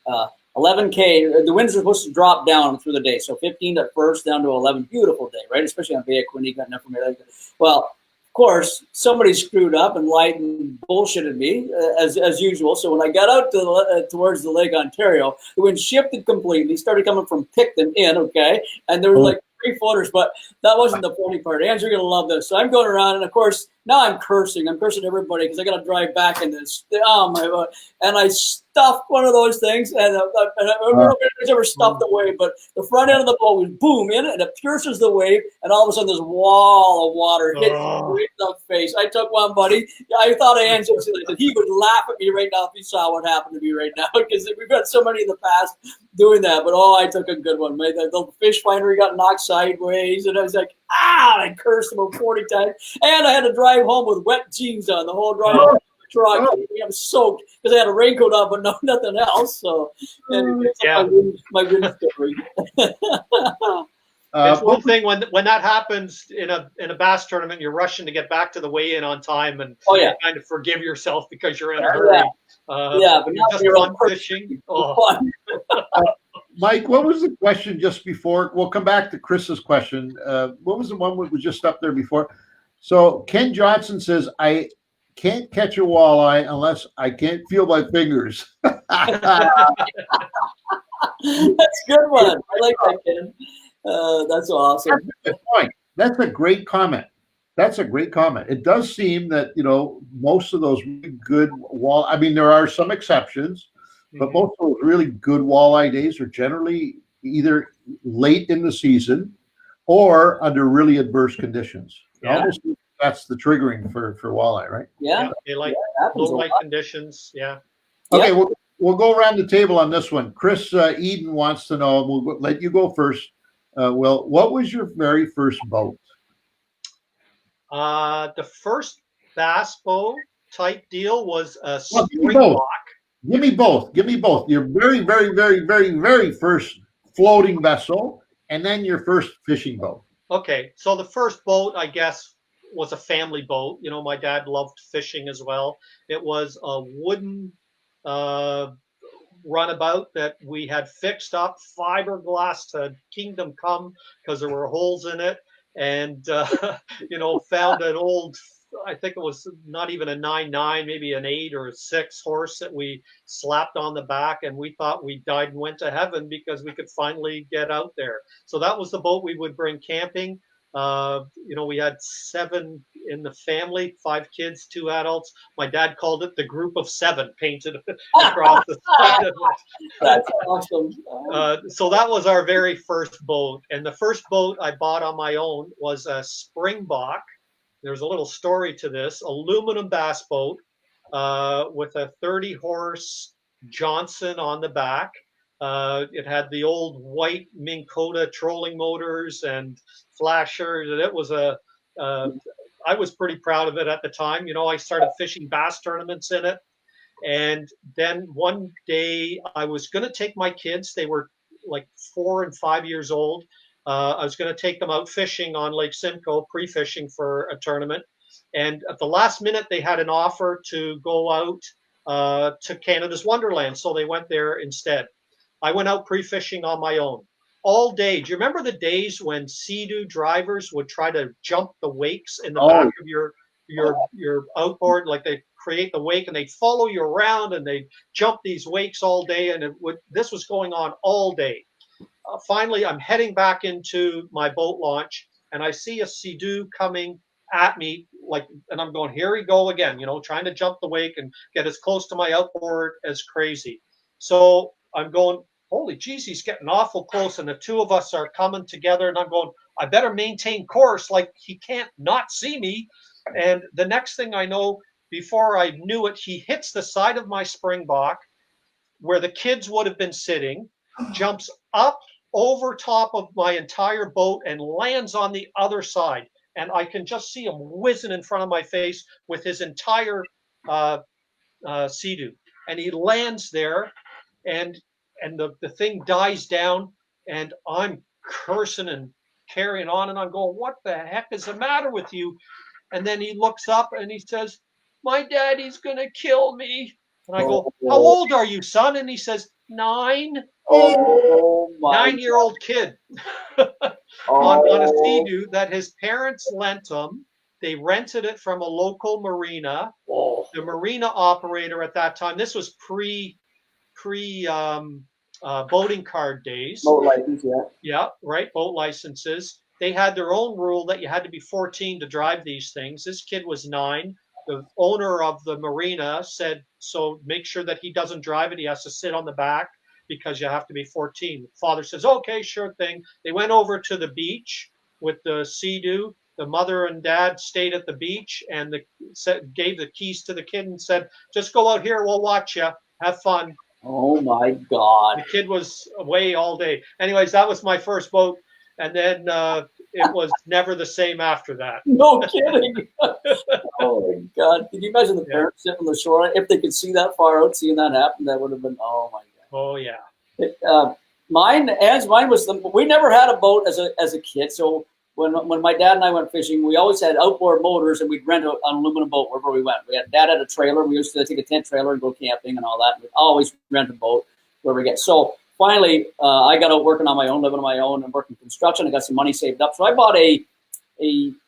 11K. The winds are supposed to drop down through the day. So 15 at first down to 11. Beautiful day, right? Especially on Bay of Quinte, got enough from it. Well, of course, somebody screwed up and lied and bullshitted me as usual. So when I got out towards the Lake Ontario, the wind shifted completely, started coming from Picton in, okay? And there was like 3 footers, but that wasn't the funny part. Andrew, you're going to love this. So I'm going around, and of course, now I'm cursing. I'm cursing everybody because I got to drive back in this. Oh, my God. And I stuffed one of those things, and I don't know if it's ever stuffed the wave, but the front end of the boat was boom in it, and it pierces the wave, and all of a sudden this wall of water hits me right in the face. I took one, buddy. I thought of Angelo. He would laugh at me right now if he saw what happened to me right now, because we've got so many in the past doing that. But I took a good one. The fish finder got knocked sideways, and I was like, I cursed him about 40 times, and I had to drive home with wet jeans on the whole drive home. Truck. I'm soaked because I had a raincoat on, but nothing else. So, my wind story. It's one thing when that happens in a bass tournament, you're rushing to get back to the weigh-in on time and kind of forgive yourself because you're in a hurry. But you're just fun fishing. Mike, what was the question just before? We'll come back to Chris's question. What was the one that was just up there before? So Ken Johnson says, I can't catch a walleye unless I can't feel my fingers. That's a good one. I like that, Ken. That's awesome. That's a good point. That's a great comment. That's a great comment. It does seem that, you know, most of those really good I mean, there are some exceptions, but most of those really good walleye days are generally either late in the season or under really adverse conditions. Yeah. Almost that's the triggering for walleye, right? Yeah. They like happens a low light lot. conditions. Yeah. Okay, we'll go around the table on this one. Chris Eden wants to know, we'll let you go first. Will, what was your very first boat? The first bass boat type deal was a Well, springbok. Give me both. Give me both. Your very, very, very, very, very first floating vessel, and then your first fishing boat. Okay, so the first boat, I guess, was a family boat. You know, my dad loved fishing as well. It was a wooden runabout that we had fixed up, fiberglass to kingdom come, because there were holes in it, and you know, found an old, I think it was not even a 9.9, maybe an 8 or a 6 horse that we slapped on the back, and we thought we died and went to heaven because we could finally get out there. So that was the boat we would bring camping. You know, we had 7 in the family, 5 kids, 2 adults. My dad called it the group of 7, painted across the side of it. That's awesome. So that was our very first boat. And the first boat I bought on my own was a springbok. There's a little story to this. Aluminum bass boat with a 30-horse Johnson on the back. It had the old white Minn Kota trolling motors and flashers, and it was I was pretty proud of it at the time. You know, I started fishing bass tournaments in it, and then one day I was going to take my kids. They were like 4 and 5 years old. I was going to take them out fishing on Lake Simcoe, pre-fishing for a tournament, and at the last minute they had an offer to go out to Canada's Wonderland, so they went there instead. I went out pre-fishing on my own all day. Do you remember the days when Sea-Doo drivers would try to jump the wakes in the back of your outboard? Like they create the wake and they'd follow you around and they'd jump these wakes all day, and this was going on all day. Finally, I'm heading back into my boat launch, and I see a Sea-Doo coming at me, and I'm going, here we go again, you know, trying to jump the wake and get as close to my outboard as crazy. So I'm going, holy geez, he's getting awful close, and the two of us are coming together, and I'm going, I better maintain course, like he can't not see me. And the next thing I know, before I knew it, he hits the side of my springbok where the kids would have been sitting, jumps up over top of my entire boat and lands on the other side. And I can just see him whizzing in front of my face with his entire Sea-Doo. And he lands there, and the thing dies down, and I'm cursing and carrying on, and I'm going, what the heck is the matter with you? And then he looks up and he says, my daddy's going to kill me. And I go, how old are you, son? And he says, 9. Oh, my 9-year-old kid on a Sea-Doo that his parents lent him. They rented it from a local marina. The marina operator at that time, this was pre boating card days. boat license, yeah. Yeah, right, boat licenses. They had their own rule that you had to be 14 to drive these things. This kid was 9. The owner of the marina said, so make sure that he doesn't drive it. He has to sit on the back because you have to be 14. Father says, okay, sure thing. They went over to the beach with the Sea-Doo. The mother and dad stayed at the beach and gave the keys to the kid and said, just go out here. We'll watch you. Have fun. Oh, my God. The kid was away all day. Anyways, that was my first boat. And then it was never the same after that. No kidding. Oh, my God. Can you imagine the parents sitting on the shore? If they could see that far out, seeing that happen, that would have been, oh, my God. Oh, yeah. Mine was, we never had a boat as a kid. So when my dad and I went fishing, we always had outboard motors, and we'd rent an aluminum boat wherever we went. Dad had a trailer. We used to take a tent trailer and go camping and all that. We'd always rent a boat wherever we get. So finally, I got out working on my own, living on my own, and working construction. I got some money saved up. So I bought a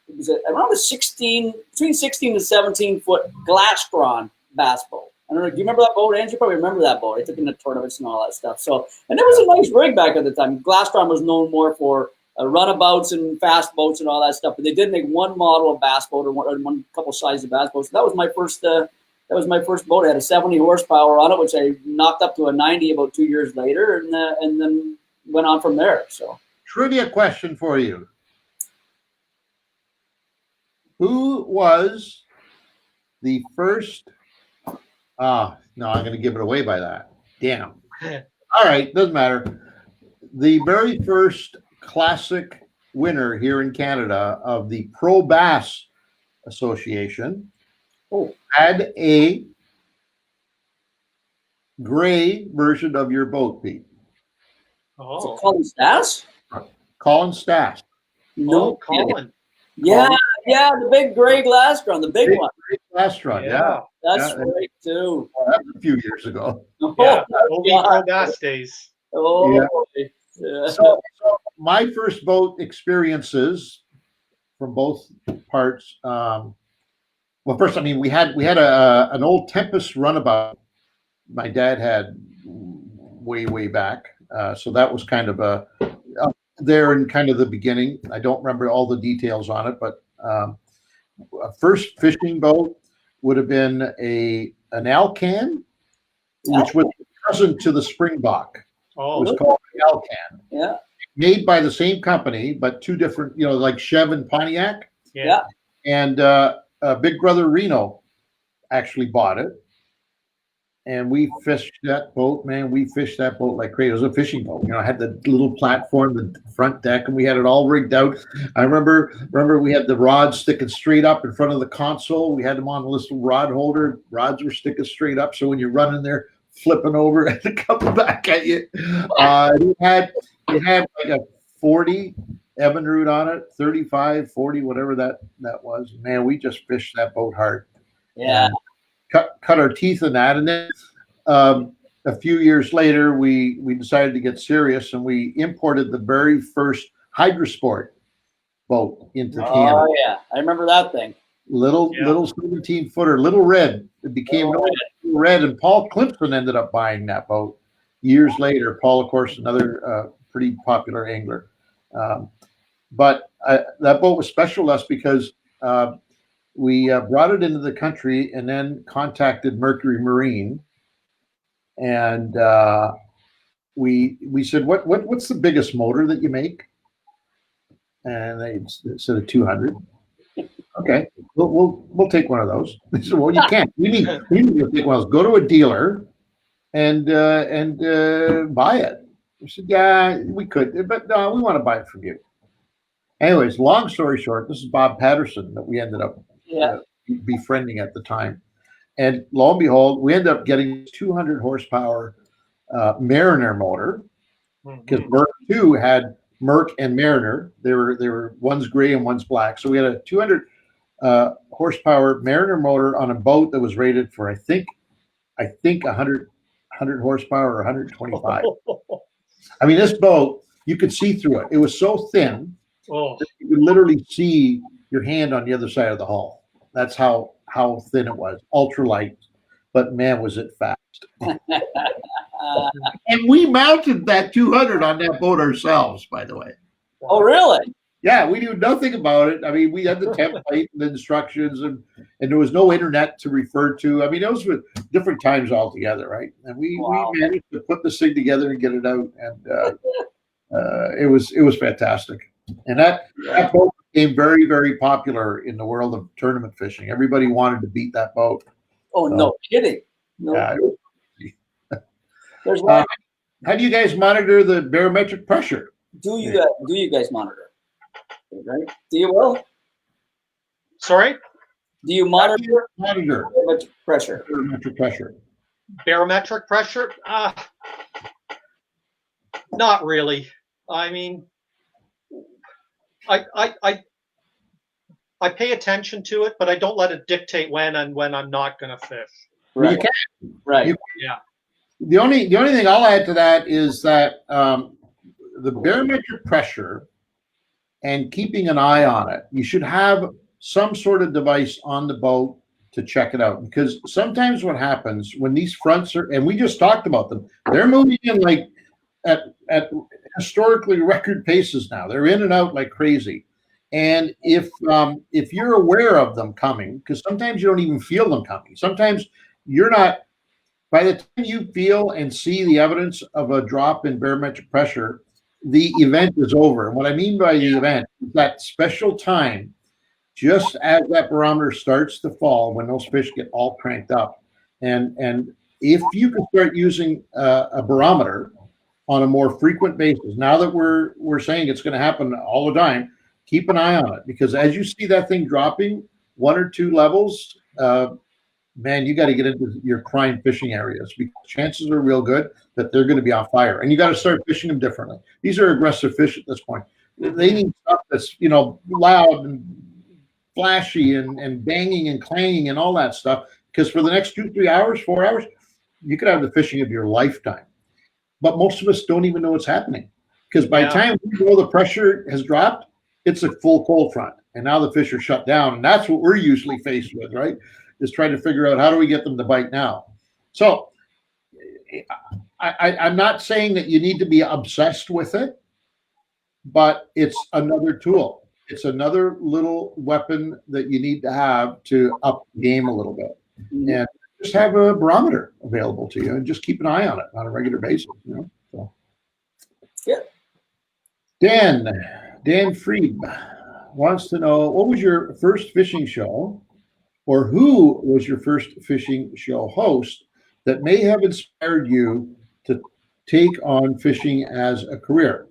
it was around between 16 and 17 foot glass drawn bass boat. I don't know. Do you remember that boat, Andrew? You probably remember that boat. I took it in the tournaments and all that stuff. So, and it was a nice rig back at the time. Glass drawn was known more for runabouts and fast boats and all that stuff. But they did make one model of bass boat or one couple sizes of bass boats. That was my first. That was my first boat. It had a 70 horsepower on it, which I knocked up to a 90 about 2 years later, and then went on from there. So, trivia question for you: who was the first? No, I'm going to give it away by that. Damn. All right, doesn't matter. The very first classic winner here in Canada of the Pro Bass Association had a gray version of your boat, Pete. So Colin Stass? Colin Stass. No, Colin. Yeah, the big gray glass drum, the big one. Glass drum, yeah. That's right, too. Well, that was a few years ago. Yeah, Pro Bass days. Yeah. So my first boat experiences from both parts. Well, first, I mean, we had an old Tempest runabout my dad had way back. So that was kind of there in kind of the beginning. I don't remember all the details on it, but a first fishing boat would have been an Alcan, which was cousin to the Springbok. Oh, It was called the Alcan. Yeah. Made by the same company, but two different, like Chev and Pontiac. yeah. And Big Brother Reno actually bought it. And we fished that boat, man. We fished that boat like crazy. It was a fishing boat. I had the little platform, the front deck, and we had it all rigged out. I remember we had the rods sticking straight up in front of the console. We had them on this little rod holder. Rods were sticking straight up. So when you're running there, flipping over and coming back at you. It had like a 40 Evinrude on it, 35, 40, whatever that was. Man, we just fished that boat hard. Yeah. Cut our teeth in that. And then a few years later, we decided to get serious, and we imported the very first Hydrosport boat into Canada. Oh, yeah. I remember that thing. Little 17-footer, Little Red. It became known as Little Red, and Paul Klimpson ended up buying that boat years later. Paul, of course, another pretty popular angler. But that boat was special to us because we brought it into the country and then contacted Mercury Marine, and we said, what's the biggest motor that you make? And they said a 200. Okay, we'll take one of those. They said, well, you can't. We need to take one of those. Go to a dealer and buy it. We said, yeah, we could, but no, we want to buy it from you. Anyways, long story short, this is Bob Patterson that we ended up befriending at the time. And lo and behold, we ended up getting 200 horsepower Mariner motor, because Merc 2 had Merc and Mariner. They were one's gray and one's black. So we had a 200 horsepower Mariner motor on a boat that was rated for I think 100 horsepower or 125. I mean, this boat, you could see through it. It was so thin that you could literally see your hand on the other side of the hull. That's how thin it was. Ultralight, but man, was it fast. And we mounted that 200 on that boat ourselves, by the way. Oh, really? Yeah, we knew nothing about it. I mean, we had the template and the instructions, and there was no internet to refer to. I mean, it was with different times altogether, right? And we managed to put this thing together and get it out, and it was fantastic. And that boat became very, very popular in the world of tournament fishing. Everybody wanted to beat that boat. Oh, no kidding. No. Yeah, There's one. how do you guys monitor the barometric pressure? Do you guys monitor? Right? Do you, Will? Sorry? Do you monitor barometric pressure? Barometric pressure. Barometric pressure? Not really. I mean, I pay attention to it, but I don't let it dictate when I'm not going to fish. Right. You can. Right. Yeah. The only thing I'll add to that is that the barometric pressure and keeping an eye on it. You should have some sort of device on the boat to check it out, because sometimes what happens when these fronts are, and we just talked about them, they're moving in like at historically record paces now. They're in and out like crazy. And if you're aware of them coming, because sometimes you don't even feel them coming. Sometimes you're not, by the time you feel and see the evidence of a drop in barometric pressure, the event is over. And what I mean by the event is that special time, just as that barometer starts to fall, when those fish get all cranked up. And if you can start using a barometer on a more frequent basis, now that we're saying it's going to happen all the time, keep an eye on it, because as you see that thing dropping 1 or 2 levels, man, you got to get into your prime fishing areas, because chances are real good that they're going to be on fire, and you got to start fishing them differently. These are aggressive fish at this point. They need stuff that's, loud and flashy and banging and clanging and all that stuff, because for the next 2, 3 hours, 4 hours, you could have the fishing of your lifetime. But most of us don't even know what's happening, because by the time we know the pressure has dropped, it's a full cold front, and now the fish are shut down, and that's what we're usually faced with, right? Is trying to figure out how do we get them to bite now. So I'm not saying that you need to be obsessed with it, but it's another tool. It's another little weapon that you need to have to up the game a little bit. And just have a barometer available to you and just keep an eye on it on a regular basis. So. Yeah. Dan Fried wants to know, what was your first fishing show, or who was your first fishing show host that may have inspired you to take on fishing as a career?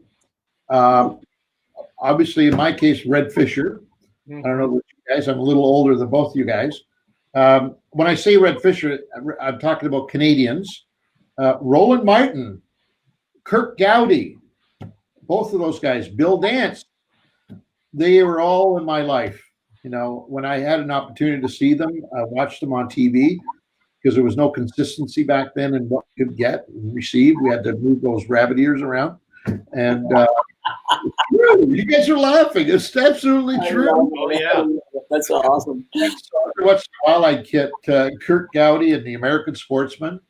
Obviously, in my case, Red Fisher. I don't know about you guys. I'm a little older than both of you guys. When I say Red Fisher, I'm talking about Canadians. Roland Martin, Kirk Gowdy, both of those guys, Bill Dance, they were all in my life. When I had an opportunity to see them, I watched them on TV, because there was no consistency back then in what you could get and receive. We had to move those rabbit ears around. And you guys are laughing. It's absolutely true. Oh, yeah. That's awesome. Every once in a while, I'd get Kirk Gowdy and the American Sportsman,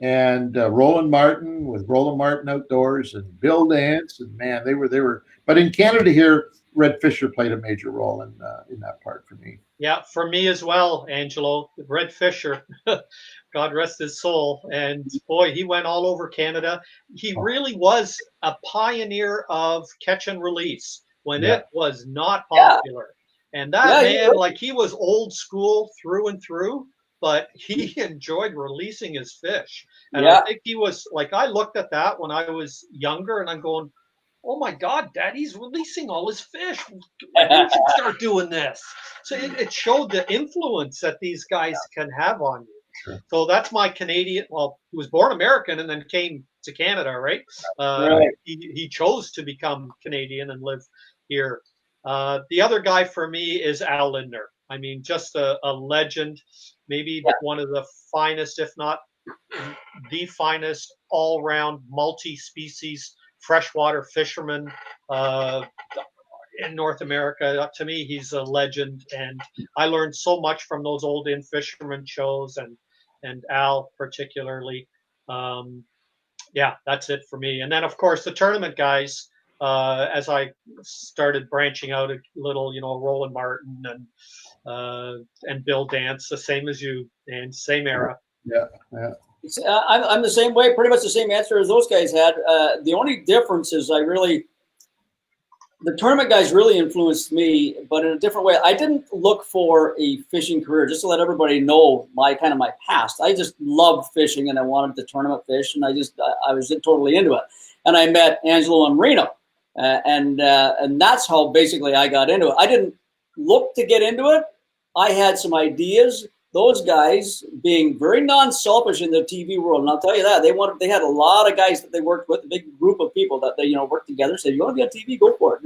and Roland Martin with Roland Martin Outdoors, and Bill Dance, and man, they were. But in Canada here, Red Fisher played a major role in that part for me. Yeah, for me as well, Angelo. Red Fisher, God rest his soul. And boy, he went all over Canada. He really was a pioneer of catch and release when it was not popular. And that man, like, he was old school through and through, but he enjoyed releasing his fish. And I think he was, like, I looked at that when I was younger, and I'm going, oh my God, Daddy's releasing all his fish. We should start doing this. So it showed the influence that these guys can have on you. Sure. So that's my Canadian. Well, he was born American and then came to Canada, right? He chose to become Canadian and live here. The other guy for me is Al Lindner. I mean, just a legend, maybe one of the finest, if not the finest, all-round multi-species freshwater fisherman in North America. To me, he's a legend, and I learned so much from those old in-fisherman shows, and Al particularly. That's it for me. And then, of course, the tournament guys, as I started branching out a little, Roland Martin and Bill Dance, the same as you, and same era. Yeah. I'm the same way, pretty much the same answer as those guys had. The only difference is the tournament guys really influenced me, but in a different way. I didn't look for a fishing career, just to let everybody know my past. I just loved fishing, and I wanted to tournament fish, and I was totally into it. And I met Angelo and Reno, and that's how basically I got into it. I didn't look to get into it. I had some ideas. Those guys being very non-selfish in the TV world, and I'll tell you that they had a lot of guys that they worked with, a big group of people that they worked together. Said, "You want to be on TV? Go for it."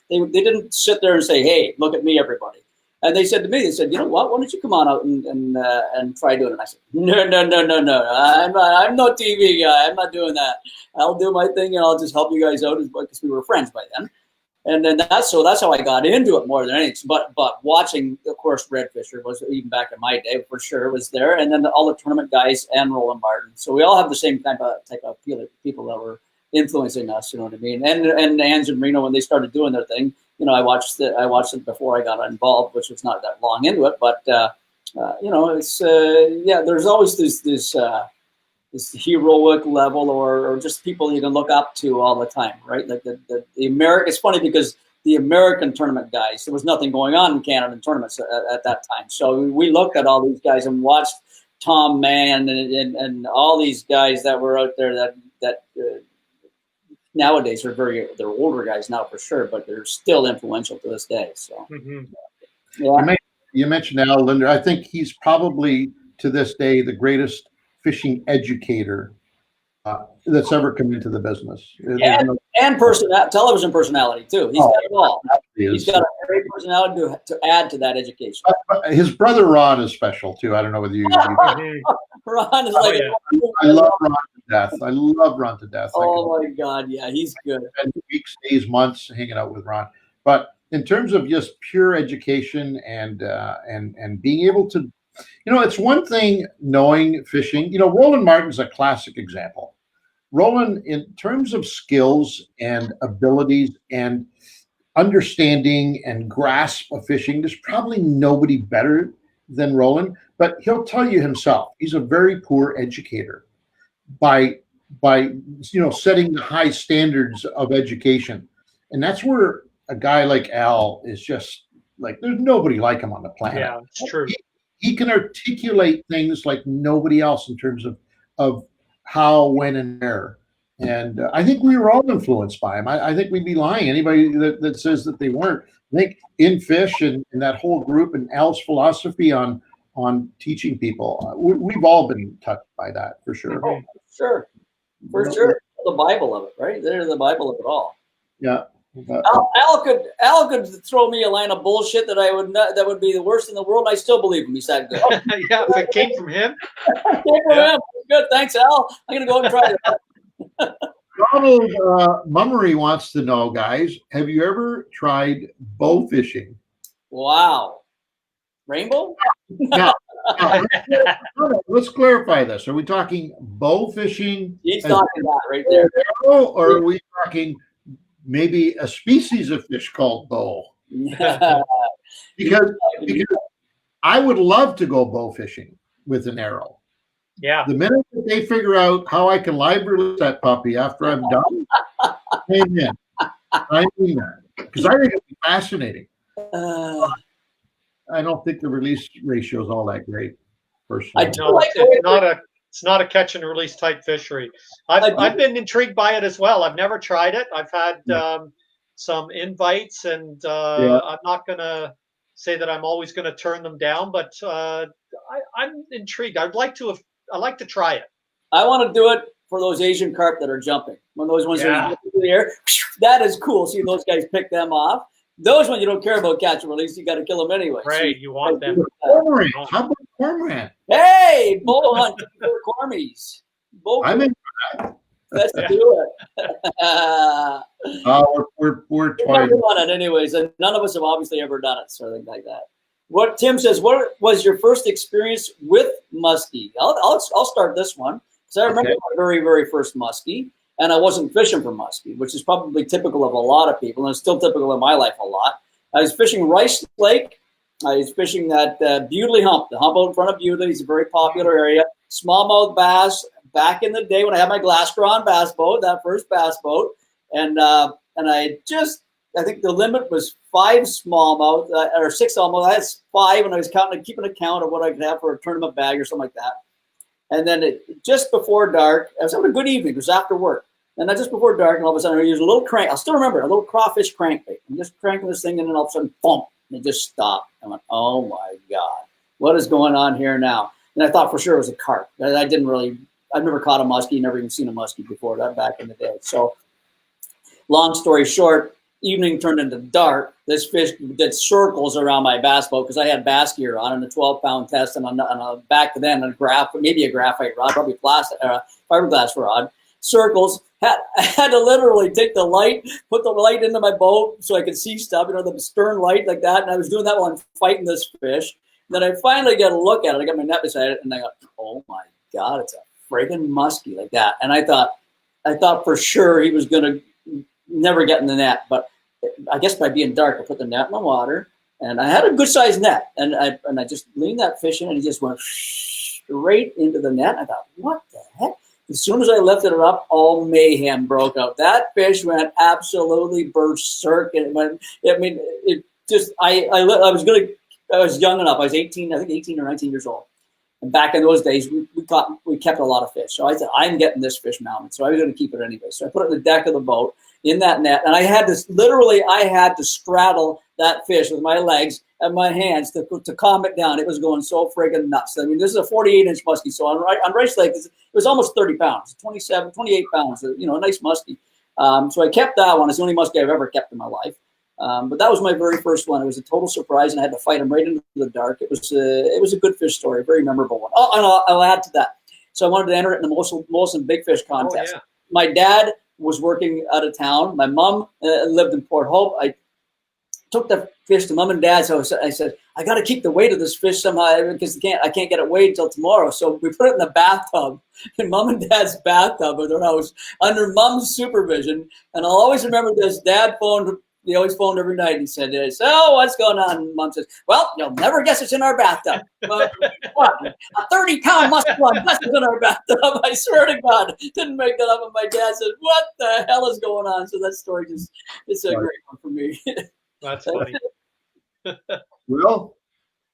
They didn't sit there and say, "Hey, look at me, everybody." And they said to me, they said, "You know what? Why don't you come on out and try doing it?" And I said, "No. I'm no TV guy. I'm not doing that. I'll do my thing, and I'll just help you guys out," because we were friends by then. And then that's how I got into it more than anything. But watching, of course, Redfisher was even back in my day for sure was there, and then all the tournament guys and Roland Martin. So we all have the same type of people that were influencing us. You know what I mean? And Angelo and Reno, when they started doing their thing, you know, I watched it before I got involved, which was not that long into it. But you know, it's there's always this heroic level or just people you can look up to all the time, right? Like the American. It's funny because the American tournament guys, there was nothing going on in Canada in tournaments at that time. So we looked at all these guys and watched Tom Mann and all these guys that were out there that nowadays they're older guys now for sure, but they're still influential to this day. So yeah. You mentioned Al Linder. I think he's probably to this day the greatest fishing educator that's ever come into the business. And television personality too. He's got it all. He's got a great personality to add to that education. His brother Ron is special too. I don't know whether you. Ron is like. I love Ron to death. I love Ron to death. Oh my God, yeah, he's good. And weeks, days, months hanging out with Ron. But in terms of just pure education and being able to, you know, it's one thing knowing fishing. You know, Roland Martin's a classic example. Roland, in terms of skills and abilities and understanding and grasp of fishing, there's probably nobody better than Roland. But he'll tell you himself, he's a very poor educator by you know, setting the high standards of education. And that's where a guy like Al is just like, there's nobody like him on the planet. Yeah, it's true. He can articulate things like nobody else in terms of how, when, and where. And I think we were all influenced by him. I think we'd be lying. Anybody that says that they weren't. I think in Fish and that whole group and Al's philosophy on teaching people, we've all been touched by that for sure. Oh, for sure. The Bible of it, right? They're the Bible of it all. Yeah. Al could throw me a line of bullshit that would be the worst in the world. And I still believe him. He's that good. Yeah, if it came from him. Him. Good, thanks, Al. I'm gonna go and try it. Donald Mummery wants to know, guys, have you ever tried bow fishing? Wow, rainbow? Now, let's clarify this. Are we talking bow fishing? He's talking about right there. Or are we talking maybe a species of fish called bow? because I would love to go bow fishing with an arrow. Yeah. The minute that they figure out how I can live release that puppy after I'm done, amen. I mean that. Because I think it'd be fascinating. I don't think the release ratio is all that great, personally. It's not a catch and release type fishery. I've been intrigued by it as well. I've never tried it. I've had some invites, and I'm not going to say that I'm always going to turn them down, but I'm intrigued. I'd like to try it. I want to do it for those Asian carp that are jumping. When those ones are in the air, that is cool. See those guys pick them off. Those ones you don't care about catch and release. You got to kill them anyway. Right, so you want them. Cormorant. How about cormorant? Hey, bow hunt for cormies. I'm in for that. Let's do it. We're never done it anyways, and none of us have obviously ever done it, so like that. What Tim says, what was your first experience with muskie? I'll start this one because I remember my very, very first muskie, and I wasn't fishing for muskie, which is probably typical of a lot of people, and it's still typical in my life a lot. I was fishing Rice Lake. I was fishing that Bewdley Hump, the hump out in front of Bewdley. It's a very popular area. Smallmouth bass. Back in the day when I had my Glasscron bass boat, that first bass boat, and I think the limit was 5 smallmouth or 6 smallmouth. I had 5, and I was keeping a count of what I could have for a tournament bag or something like that. And then just before dark, I was having a good evening. It was after work, and then just before dark, and all of a sudden I used a little crank. I'll still remember a little crawfish crankbait. I'm just cranking this thing, and then all of a sudden, boom, and it just stopped. I went, oh my God, what is going on here now? And I thought for sure it was a carp. I've never caught a muskie, never even seen a muskie before that back in the day. So long story short, evening turned into dark. This fish did circles around my bass boat because I had bass gear on and a 12-pound test and back then maybe a graphite rod, probably plastic, fiberglass rod. Circles, I had to literally take the light, put the light into my boat so I could see stuff, the stern light like that. And I was doing that while I'm fighting this fish. And then I finally got a look at it. I got my net beside it, and I go, oh my God, it's a friggin' muskie like that. And I thought for sure he was going to never get in the net. But I guess by being dark, I put the net in the water, and I had a good sized net. And I just leaned that fish in, and he just went straight into the net. I thought, what the heck? As soon as I lifted it up, all mayhem broke out. That fish went absolutely berserk. And I was young enough. I was 18, I think 18 or 19 years old. And back in those days, we kept a lot of fish. So I said, I'm getting this fish mounted. So I was going to keep it anyway. So I put it in the deck of the boat in that net. And I had to straddle that fish with my legs and my hands to calm it down. It was going so friggin' nuts. I mean, this is a 48-inch muskie. So on Rice Lake, it was almost 30 pounds, 27, 28 pounds, a nice muskie. So I kept that one. It's the only muskie I've ever kept in my life. But that was my very first one. It was a total surprise, and I had to fight him right into the dark. It was a good fish story, a very memorable one. Oh, and I'll add to that. So I wanted to enter it in the Molson Big Fish contest. Oh, yeah. My dad was working out of town. My mom lived in Port Hope. I took the fish to mom and dad. So I said, I got to keep the weight of this fish somehow because I can't get it weighed until tomorrow. So we put it in the bathtub, in mom and dad's bathtub of their house under mom's supervision. And I'll always remember this. Dad phoned. He always phoned every night. He said, so what's going on? And Mom says, well, you'll never guess it's in our bathtub. What? A 30-pound muscle on is in our bathtub. I swear to God. Didn't make that up. And my dad said, what the hell is going on? So that story it's a great one for me. That's funny. Will?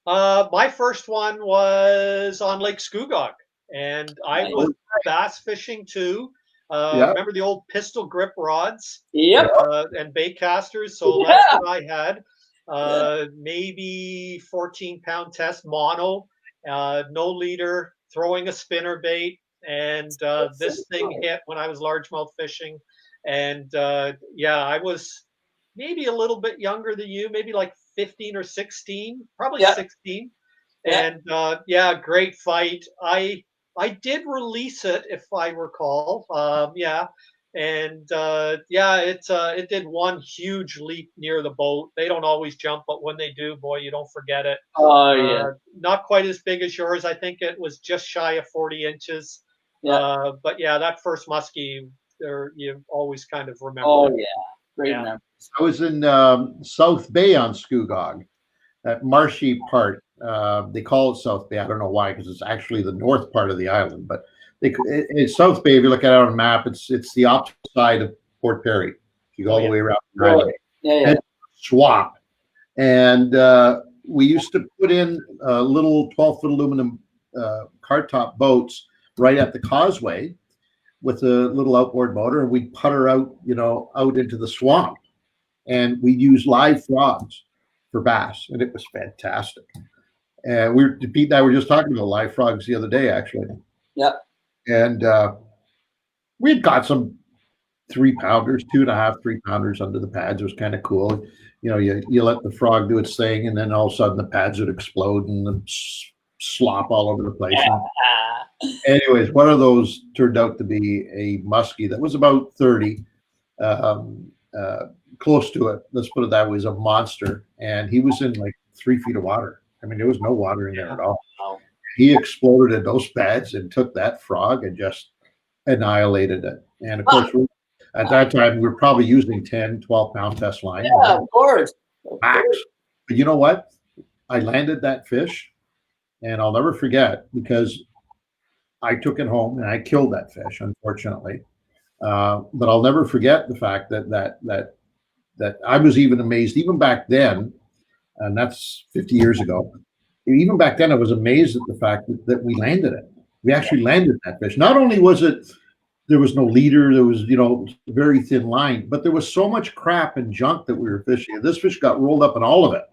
My first one was on Lake Scugog. And I was bass fishing too. Remember the old pistol grip rods? Yep. And bait casters. So that's what I had. Maybe 14-pound test mono, no leader, throwing a spinner bait. And this thing hit when I was largemouth fishing. And I was maybe a little bit younger than you, maybe like 15 or 16, probably 16. And great fight. I did release it, if I recall. It did one huge leap near the boat. They don't always jump, but when they do, boy, you don't forget it. Oh, yeah. Not quite as big as yours. I think it was just shy of 40 inches. Yeah. That first muskie, you always kind of remember. Oh, yeah. Great memories. I was in South Bay on Scugog, that marshy part. They call it South Bay. I don't know why, because it's actually the north part of the island. But it's South Bay. If you look at it on a map, it's the opposite side of Port Perry. If you go all the way around the island. And swamp. And we used to put in little 12-foot aluminum cart-top boats right at the causeway with a little outboard motor, and we'd putter out, out into the swamp. And we'd use live frogs for bass, and it was fantastic. And Pete and I were just talking about live frogs the other day, actually. Yeah. And we had caught some 3-pounders, 2.5, 3-pounders under the pads. It was kind of cool. You let the frog do its thing, and then all of a sudden the pads would explode and the slop all over the place. Anyways, one of those turned out to be a muskie that was about 30, close to it. Let's put it that way. It was a monster, and he was in like 3 feet of water. I mean, there was no water in there at all. He exploded in those pads and took that frog and just annihilated it. And of course, at that time, we were probably using 10, 12-pound test line. Yeah, of course. Max. But you know what? I landed that fish, and I'll never forget, because I took it home and I killed that fish, unfortunately. But I'll never forget the fact that I was even amazed, even back then, and that's 50 years ago. Even back then, I was amazed at the fact that we landed it. We actually landed that fish. Not only was there was no leader, there was, very thin line, but there was so much crap and junk that we were fishing. This fish got rolled up in all of it,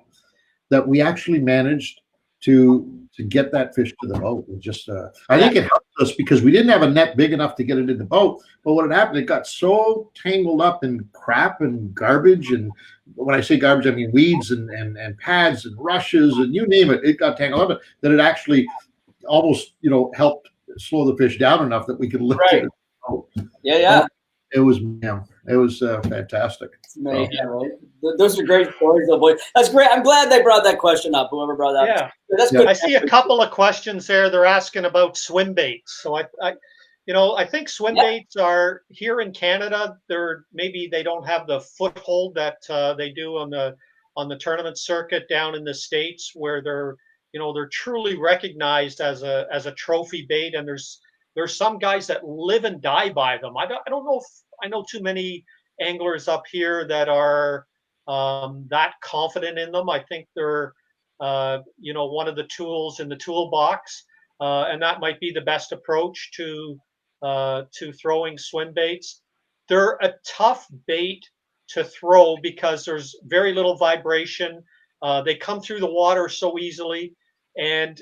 that we actually managed to get that fish to the boat. It just, I think it helped us because we didn't have a net big enough to get it in the boat. But what had happened, it got so tangled up in crap and garbage. And when I say garbage, I mean weeds and pads and rushes and you name it. It got tangled up that it actually almost, helped slow the fish down enough that we could lift it. Yeah. It was mayhem. It was fantastic. Mayhem, right? Those are great stories, though, boy. That's great. I'm glad they brought that question up. Whoever brought that up. Yeah. That's good. I see a couple of questions there. They're asking about swim baits. So I think swim baits are here in Canada. Maybe they don't have the foothold that they do on the tournament circuit down in the States, where they're truly recognized as a trophy bait. And there's some guys that live and die by them. I don't know if I know too many anglers up here that are that confident in them. I think they're one of the tools in the toolbox, and that might be the best approach to throwing swim baits. They're a tough bait to throw because there's very little vibration. They come through the water so easily, and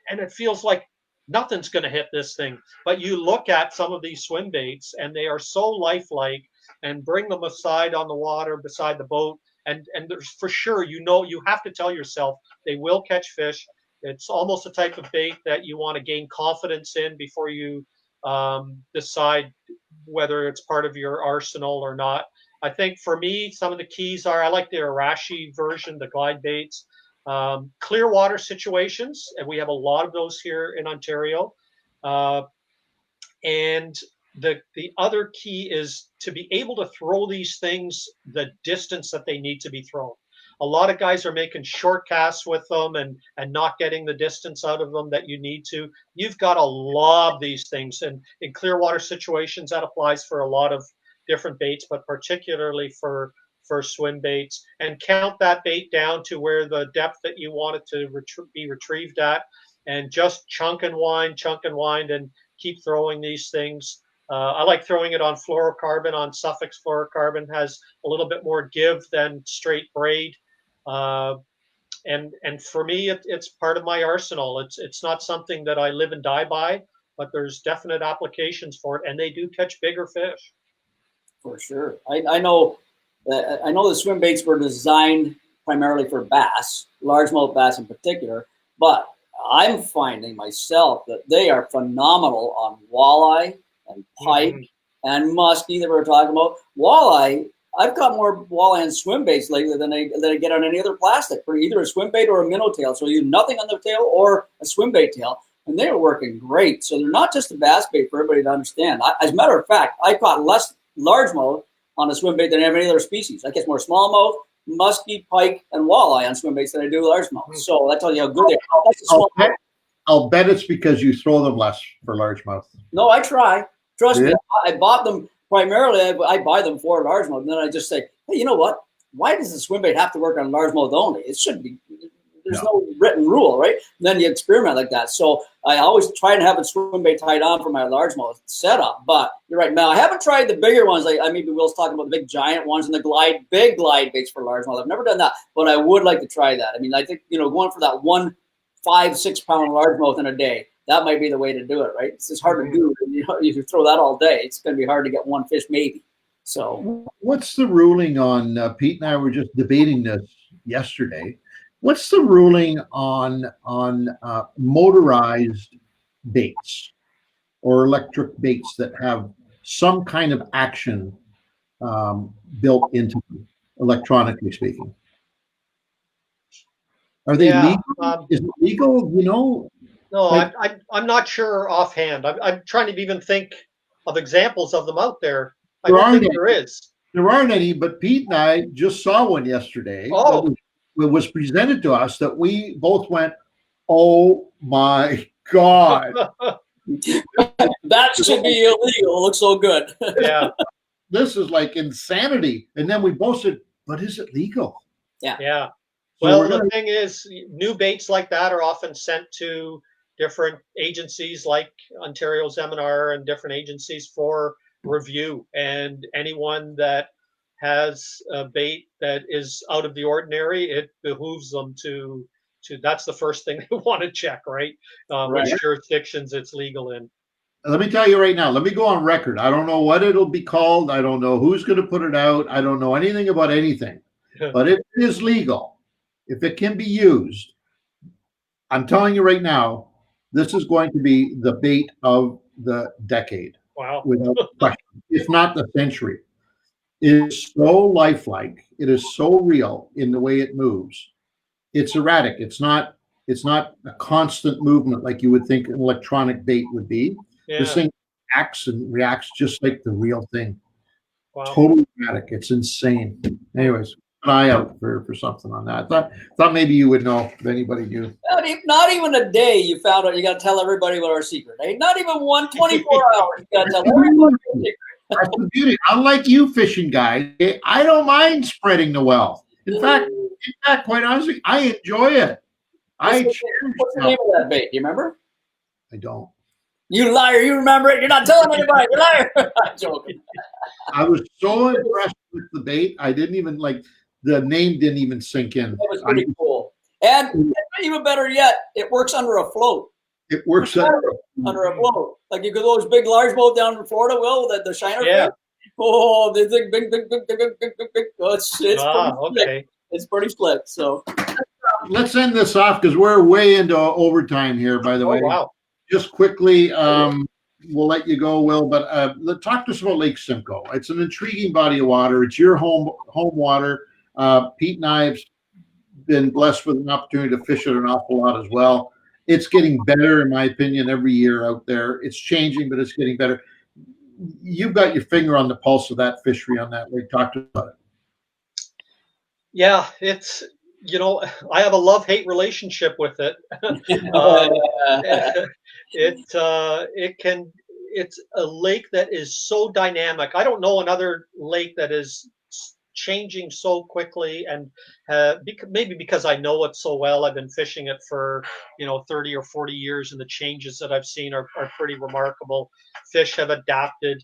it feels like nothing's going to hit this thing. But you look at some of these swim baits, and they are so lifelike, and bring them aside on the water beside the boat, and there's for sure, you have to tell yourself they will catch fish. It's almost a type of bait that you want to gain confidence in before you decide whether it's part of your arsenal or not. I think for me, some of the keys are, I like the Arashi version, the glide baits. Clear water situations, and we have a lot of those here in Ontario. And the other key is to be able to throw these things the distance that they need to be thrown. A lot of guys are making short casts with them and not getting the distance out of them that you need to. You've got to lob these things, and in clear water situations that applies for a lot of different baits, but particularly for swim baits, and count that bait down to where the depth that you want it to be retrieved at, and just chunk and wind and keep throwing these things. I like throwing it on fluorocarbon. On Suffix fluorocarbon has a little bit more give than straight braid, and for me it's part of my arsenal. It's not something that I live and die by, but there's definite applications for it, and they do catch bigger fish. For sure. I know the swim baits were designed primarily for bass, largemouth bass in particular, but I'm finding myself that they are phenomenal on walleye and pike and muskie that we were talking about. Walleye, I've got more walleye and swim baits lately than I get on any other plastic, for either a swim bait or a minnow tail. So you nothing on the tail or a swim bait tail, and they're working great. So they're not just a bass bait for everybody to understand. As a matter of fact, I caught less largemouth on a swim bait than any other species. I catch more smallmouth, muskie, pike, and walleye on swim baits than I do largemouth. So that tells you how good they are. I'll bet it's because you throw them less for largemouth. No, I try. Trust me, I bought them primarily. I buy them for largemouth, and then I just say, hey, you know what? Why does the swim bait have to work on largemouth only? It should be. There's no written rule, right? And then you experiment like that. So I always try and have a swim bait tied on for my largemouth setup. But you're right, Mel. I haven't tried the bigger ones. Maybe Will's talking about the big giant ones and the big glide baits for largemouth. I've never done that, but I would like to try that. I mean, I think going for that 1 5-6 pound largemouth in a day, that might be the way to do it, right? It's just hard to do. If you throw that all day, it's going to be hard to get one fish maybe. So what's the ruling on, Pete and I were just debating this yesterday. What's the ruling on motorized baits or electric baits that have some kind of action built into them, electronically speaking? Are they legal? Is it legal? No, I'm not sure offhand. I'm trying to even think of examples of them out there. I don't think there is. There aren't any, but Pete and I just saw one yesterday. Oh. It was presented to us that we both went, oh my God. That should be illegal. It looks so good. Yeah. This is like insanity. And then we both said, but is it legal? Yeah. Yeah. Well, the thing is, new baits like that are often sent to different agencies like Ontario's M&R and different agencies for review. And anyone that has a bait that is out of the ordinary, it behooves them to that's the first thing they want to check, right? Which jurisdictions it's legal in. Let me tell you right now, let me go on record. I don't know what it'll be called. I don't know who's going to put it out. I don't know anything about anything, but it is legal. If it can be used, I'm telling you right now, this is going to be the bait of the decade. Wow. without question, if not the century. It is so lifelike. It is so real in the way it moves. It's erratic. It's not a constant movement like you would think an electronic bait would be. This Yeah. thing acts and reacts just like the real thing. Wow. Totally erratic. It's insane. Anyways, an eye out for something on that. Thought maybe you would know if anybody knew. Not even a day you found out. You got to tell everybody what our secret. Eh? Not even 24 hours. You got to tell everybody your secret. That's the beauty. Unlike you fishing guys, I don't mind spreading the wealth. In fact, quite honestly, I enjoy it. What's the name of that bait? Do you remember? I don't. You liar! You remember it? You're not telling anybody. You liar! I'm joking. I was so impressed with the bait. I didn't even the name didn't even sink in. It was pretty cool. And even better yet, it works under a float. It works under a float. Like you go those big large boat down in Florida, Will, the shiner. Yeah. Fish. Oh, the big. Oh, it's pretty okay. slick. It's pretty slick. So let's end this off because we're way into overtime here, by the way. Wow. Just quickly, we'll let you go, Will, but talk to us about Lake Simcoe. It's an intriguing body of water. It's your home water. Pete and I have been blessed with an opportunity to fish it an awful lot as well. It's getting better, in my opinion, every year out there. It's changing, but it's getting better. You've got your finger on the pulse of that fishery on that lake. Talk to us about it. Yeah, it's, I have a love-hate relationship with it. It's a lake that is so dynamic. I don't know another lake that is changing so quickly, and maybe because I know it so well. I've been fishing it for 30 or 40 years, and the changes that I've seen are pretty remarkable. Fish have adapted.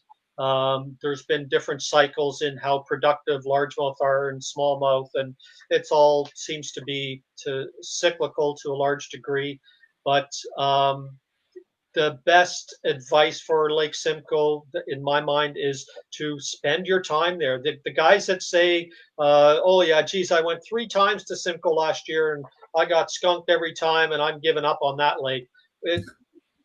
There's been different cycles in how productive largemouth are and smallmouth, and it's all seems to be cyclical to a large degree. But the best advice for Lake Simcoe, in my mind, is to spend your time there. The guys that say, oh yeah, geez, I went 3 times to Simcoe last year and I got skunked every time and I'm giving up on that lake.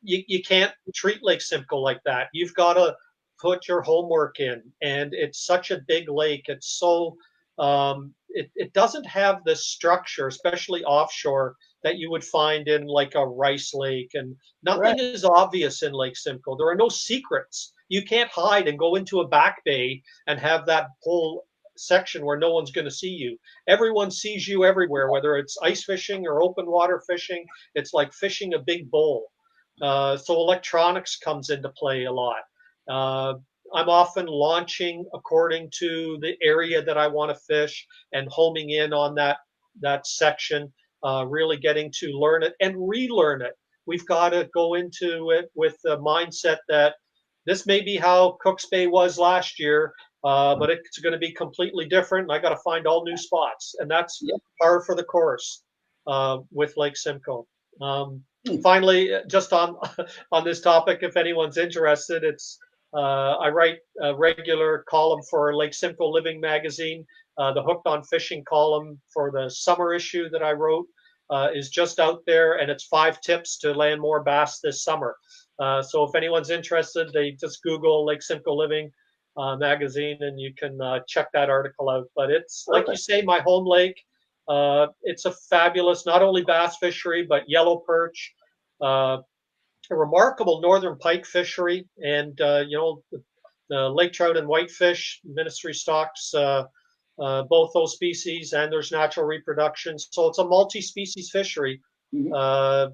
You can't treat Lake Simcoe like that. You've got to put your homework in, and it's such a big lake. It's so it doesn't have the structure, especially offshore, that you would find in like a Rice Lake, and nothing is obvious in Lake Simcoe. There are no secrets. You can't hide and go into a back bay and have that whole section where no one's going to see you. Everyone sees you everywhere, whether it's ice fishing or open water fishing. It's like fishing a big bowl. So electronics comes into play a lot. I'm often launching according to the area that I want to fish and homing in on that section, really getting to learn it and relearn it. We've got to go into it with the mindset that this may be how Cooks Bay was last year, but it's going to be completely different. And I got to find all new spots, and that's par for the course with Lake Simcoe. Finally, just on this topic, if anyone's interested, it's I write a regular column for Lake Simcoe Living magazine. The Hooked on Fishing column for the summer issue that I wrote is just out there, and it's 5 tips to land more bass this summer. So if anyone's interested, they just Google Lake Simcoe Living magazine, and you can check that article out. But it's, like you say, my home lake. It's a fabulous, not only bass fishery, but yellow perch, a remarkable northern pike fishery, and the lake trout and whitefish ministry stocks both those species, and there's natural reproduction. So it's a multi-species fishery that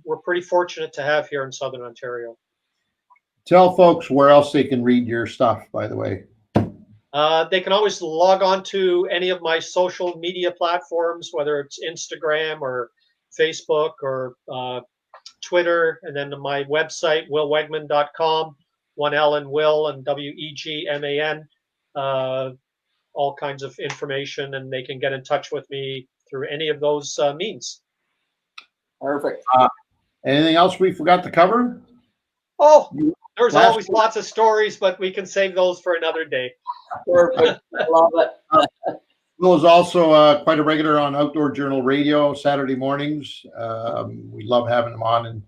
we're pretty fortunate to have here in Southern Ontario. Tell folks where else they can read your stuff, by the way. They can always log on to any of my social media platforms, whether it's Instagram or Facebook or Twitter, and then my website, wilwegman.com, 1 L in Will and WEGMAN, all kinds of information, and they can get in touch with me through any of those means. Perfect. Anything else we forgot to cover? Oh, there's always lots of stories, but we can save those for another day. Perfect. I love it. Will is also quite a regular on Outdoor Journal Radio Saturday mornings. We love having him on, and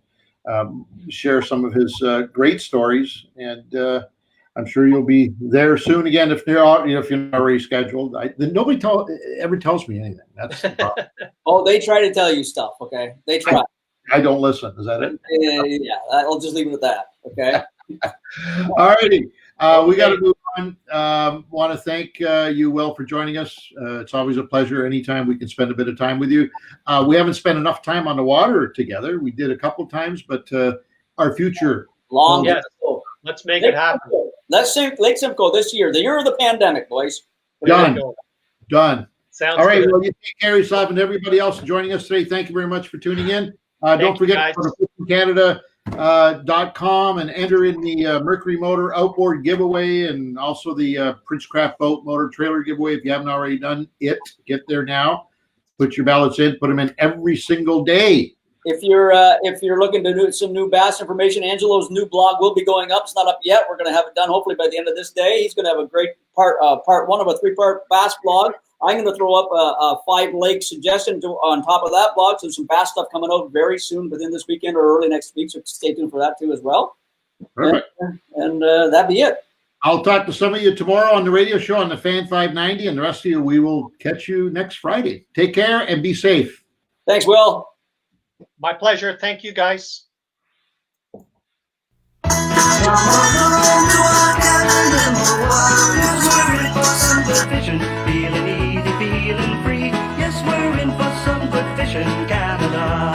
share some of his great stories. And I'm sure you'll be there soon again if you're not already scheduled. Nobody ever tells me anything. That's the problem. Oh, they try to tell you stuff. Okay, they try. I don't listen. Is that it? Yeah, I'll just leave it at that. Okay. All righty. We got to move on. Want to thank you, Wil, for joining us. It's always a pleasure anytime we can spend a bit of time with you. We haven't spent enough time on the water together. We did a couple times, but our future. Long. Yes. Let's make it happen. Let's sink Lake Simcoe this year, the year of the pandemic, boys. Done. Sounds All right. good. Well, you take care of yourself and everybody else joining us today. Thank you very much for tuning in. Don't forget to go to FishingCanada.com and enter in the Mercury Motor Outboard giveaway and also the Princecraft Boat Motor Trailer giveaway. If you haven't already done it, get there now. Put your ballots in. Put them in every single day. If you're looking to do some new bass information, Angelo's new blog will be going up. It's not up yet. We're going to have it done hopefully by the end of this day. He's going to have a great part one of a 3-part bass blog. I'm going to throw up a 5-lake suggestion on top of that blog. So some bass stuff coming out very soon within this weekend or early next week. So stay tuned for that too as well. Perfect. And that'd be it. I'll talk to some of you tomorrow on the radio show on the Fan 590, and the rest of you, we will catch you next Friday. Take care and be safe. Thanks, Wil. My pleasure. Thank you, guys. Come on along to our cabin in the wild, 'cause we're in for some good fishing, feeling easy, feeling free. Yes, we're in for some good fishing, Canada.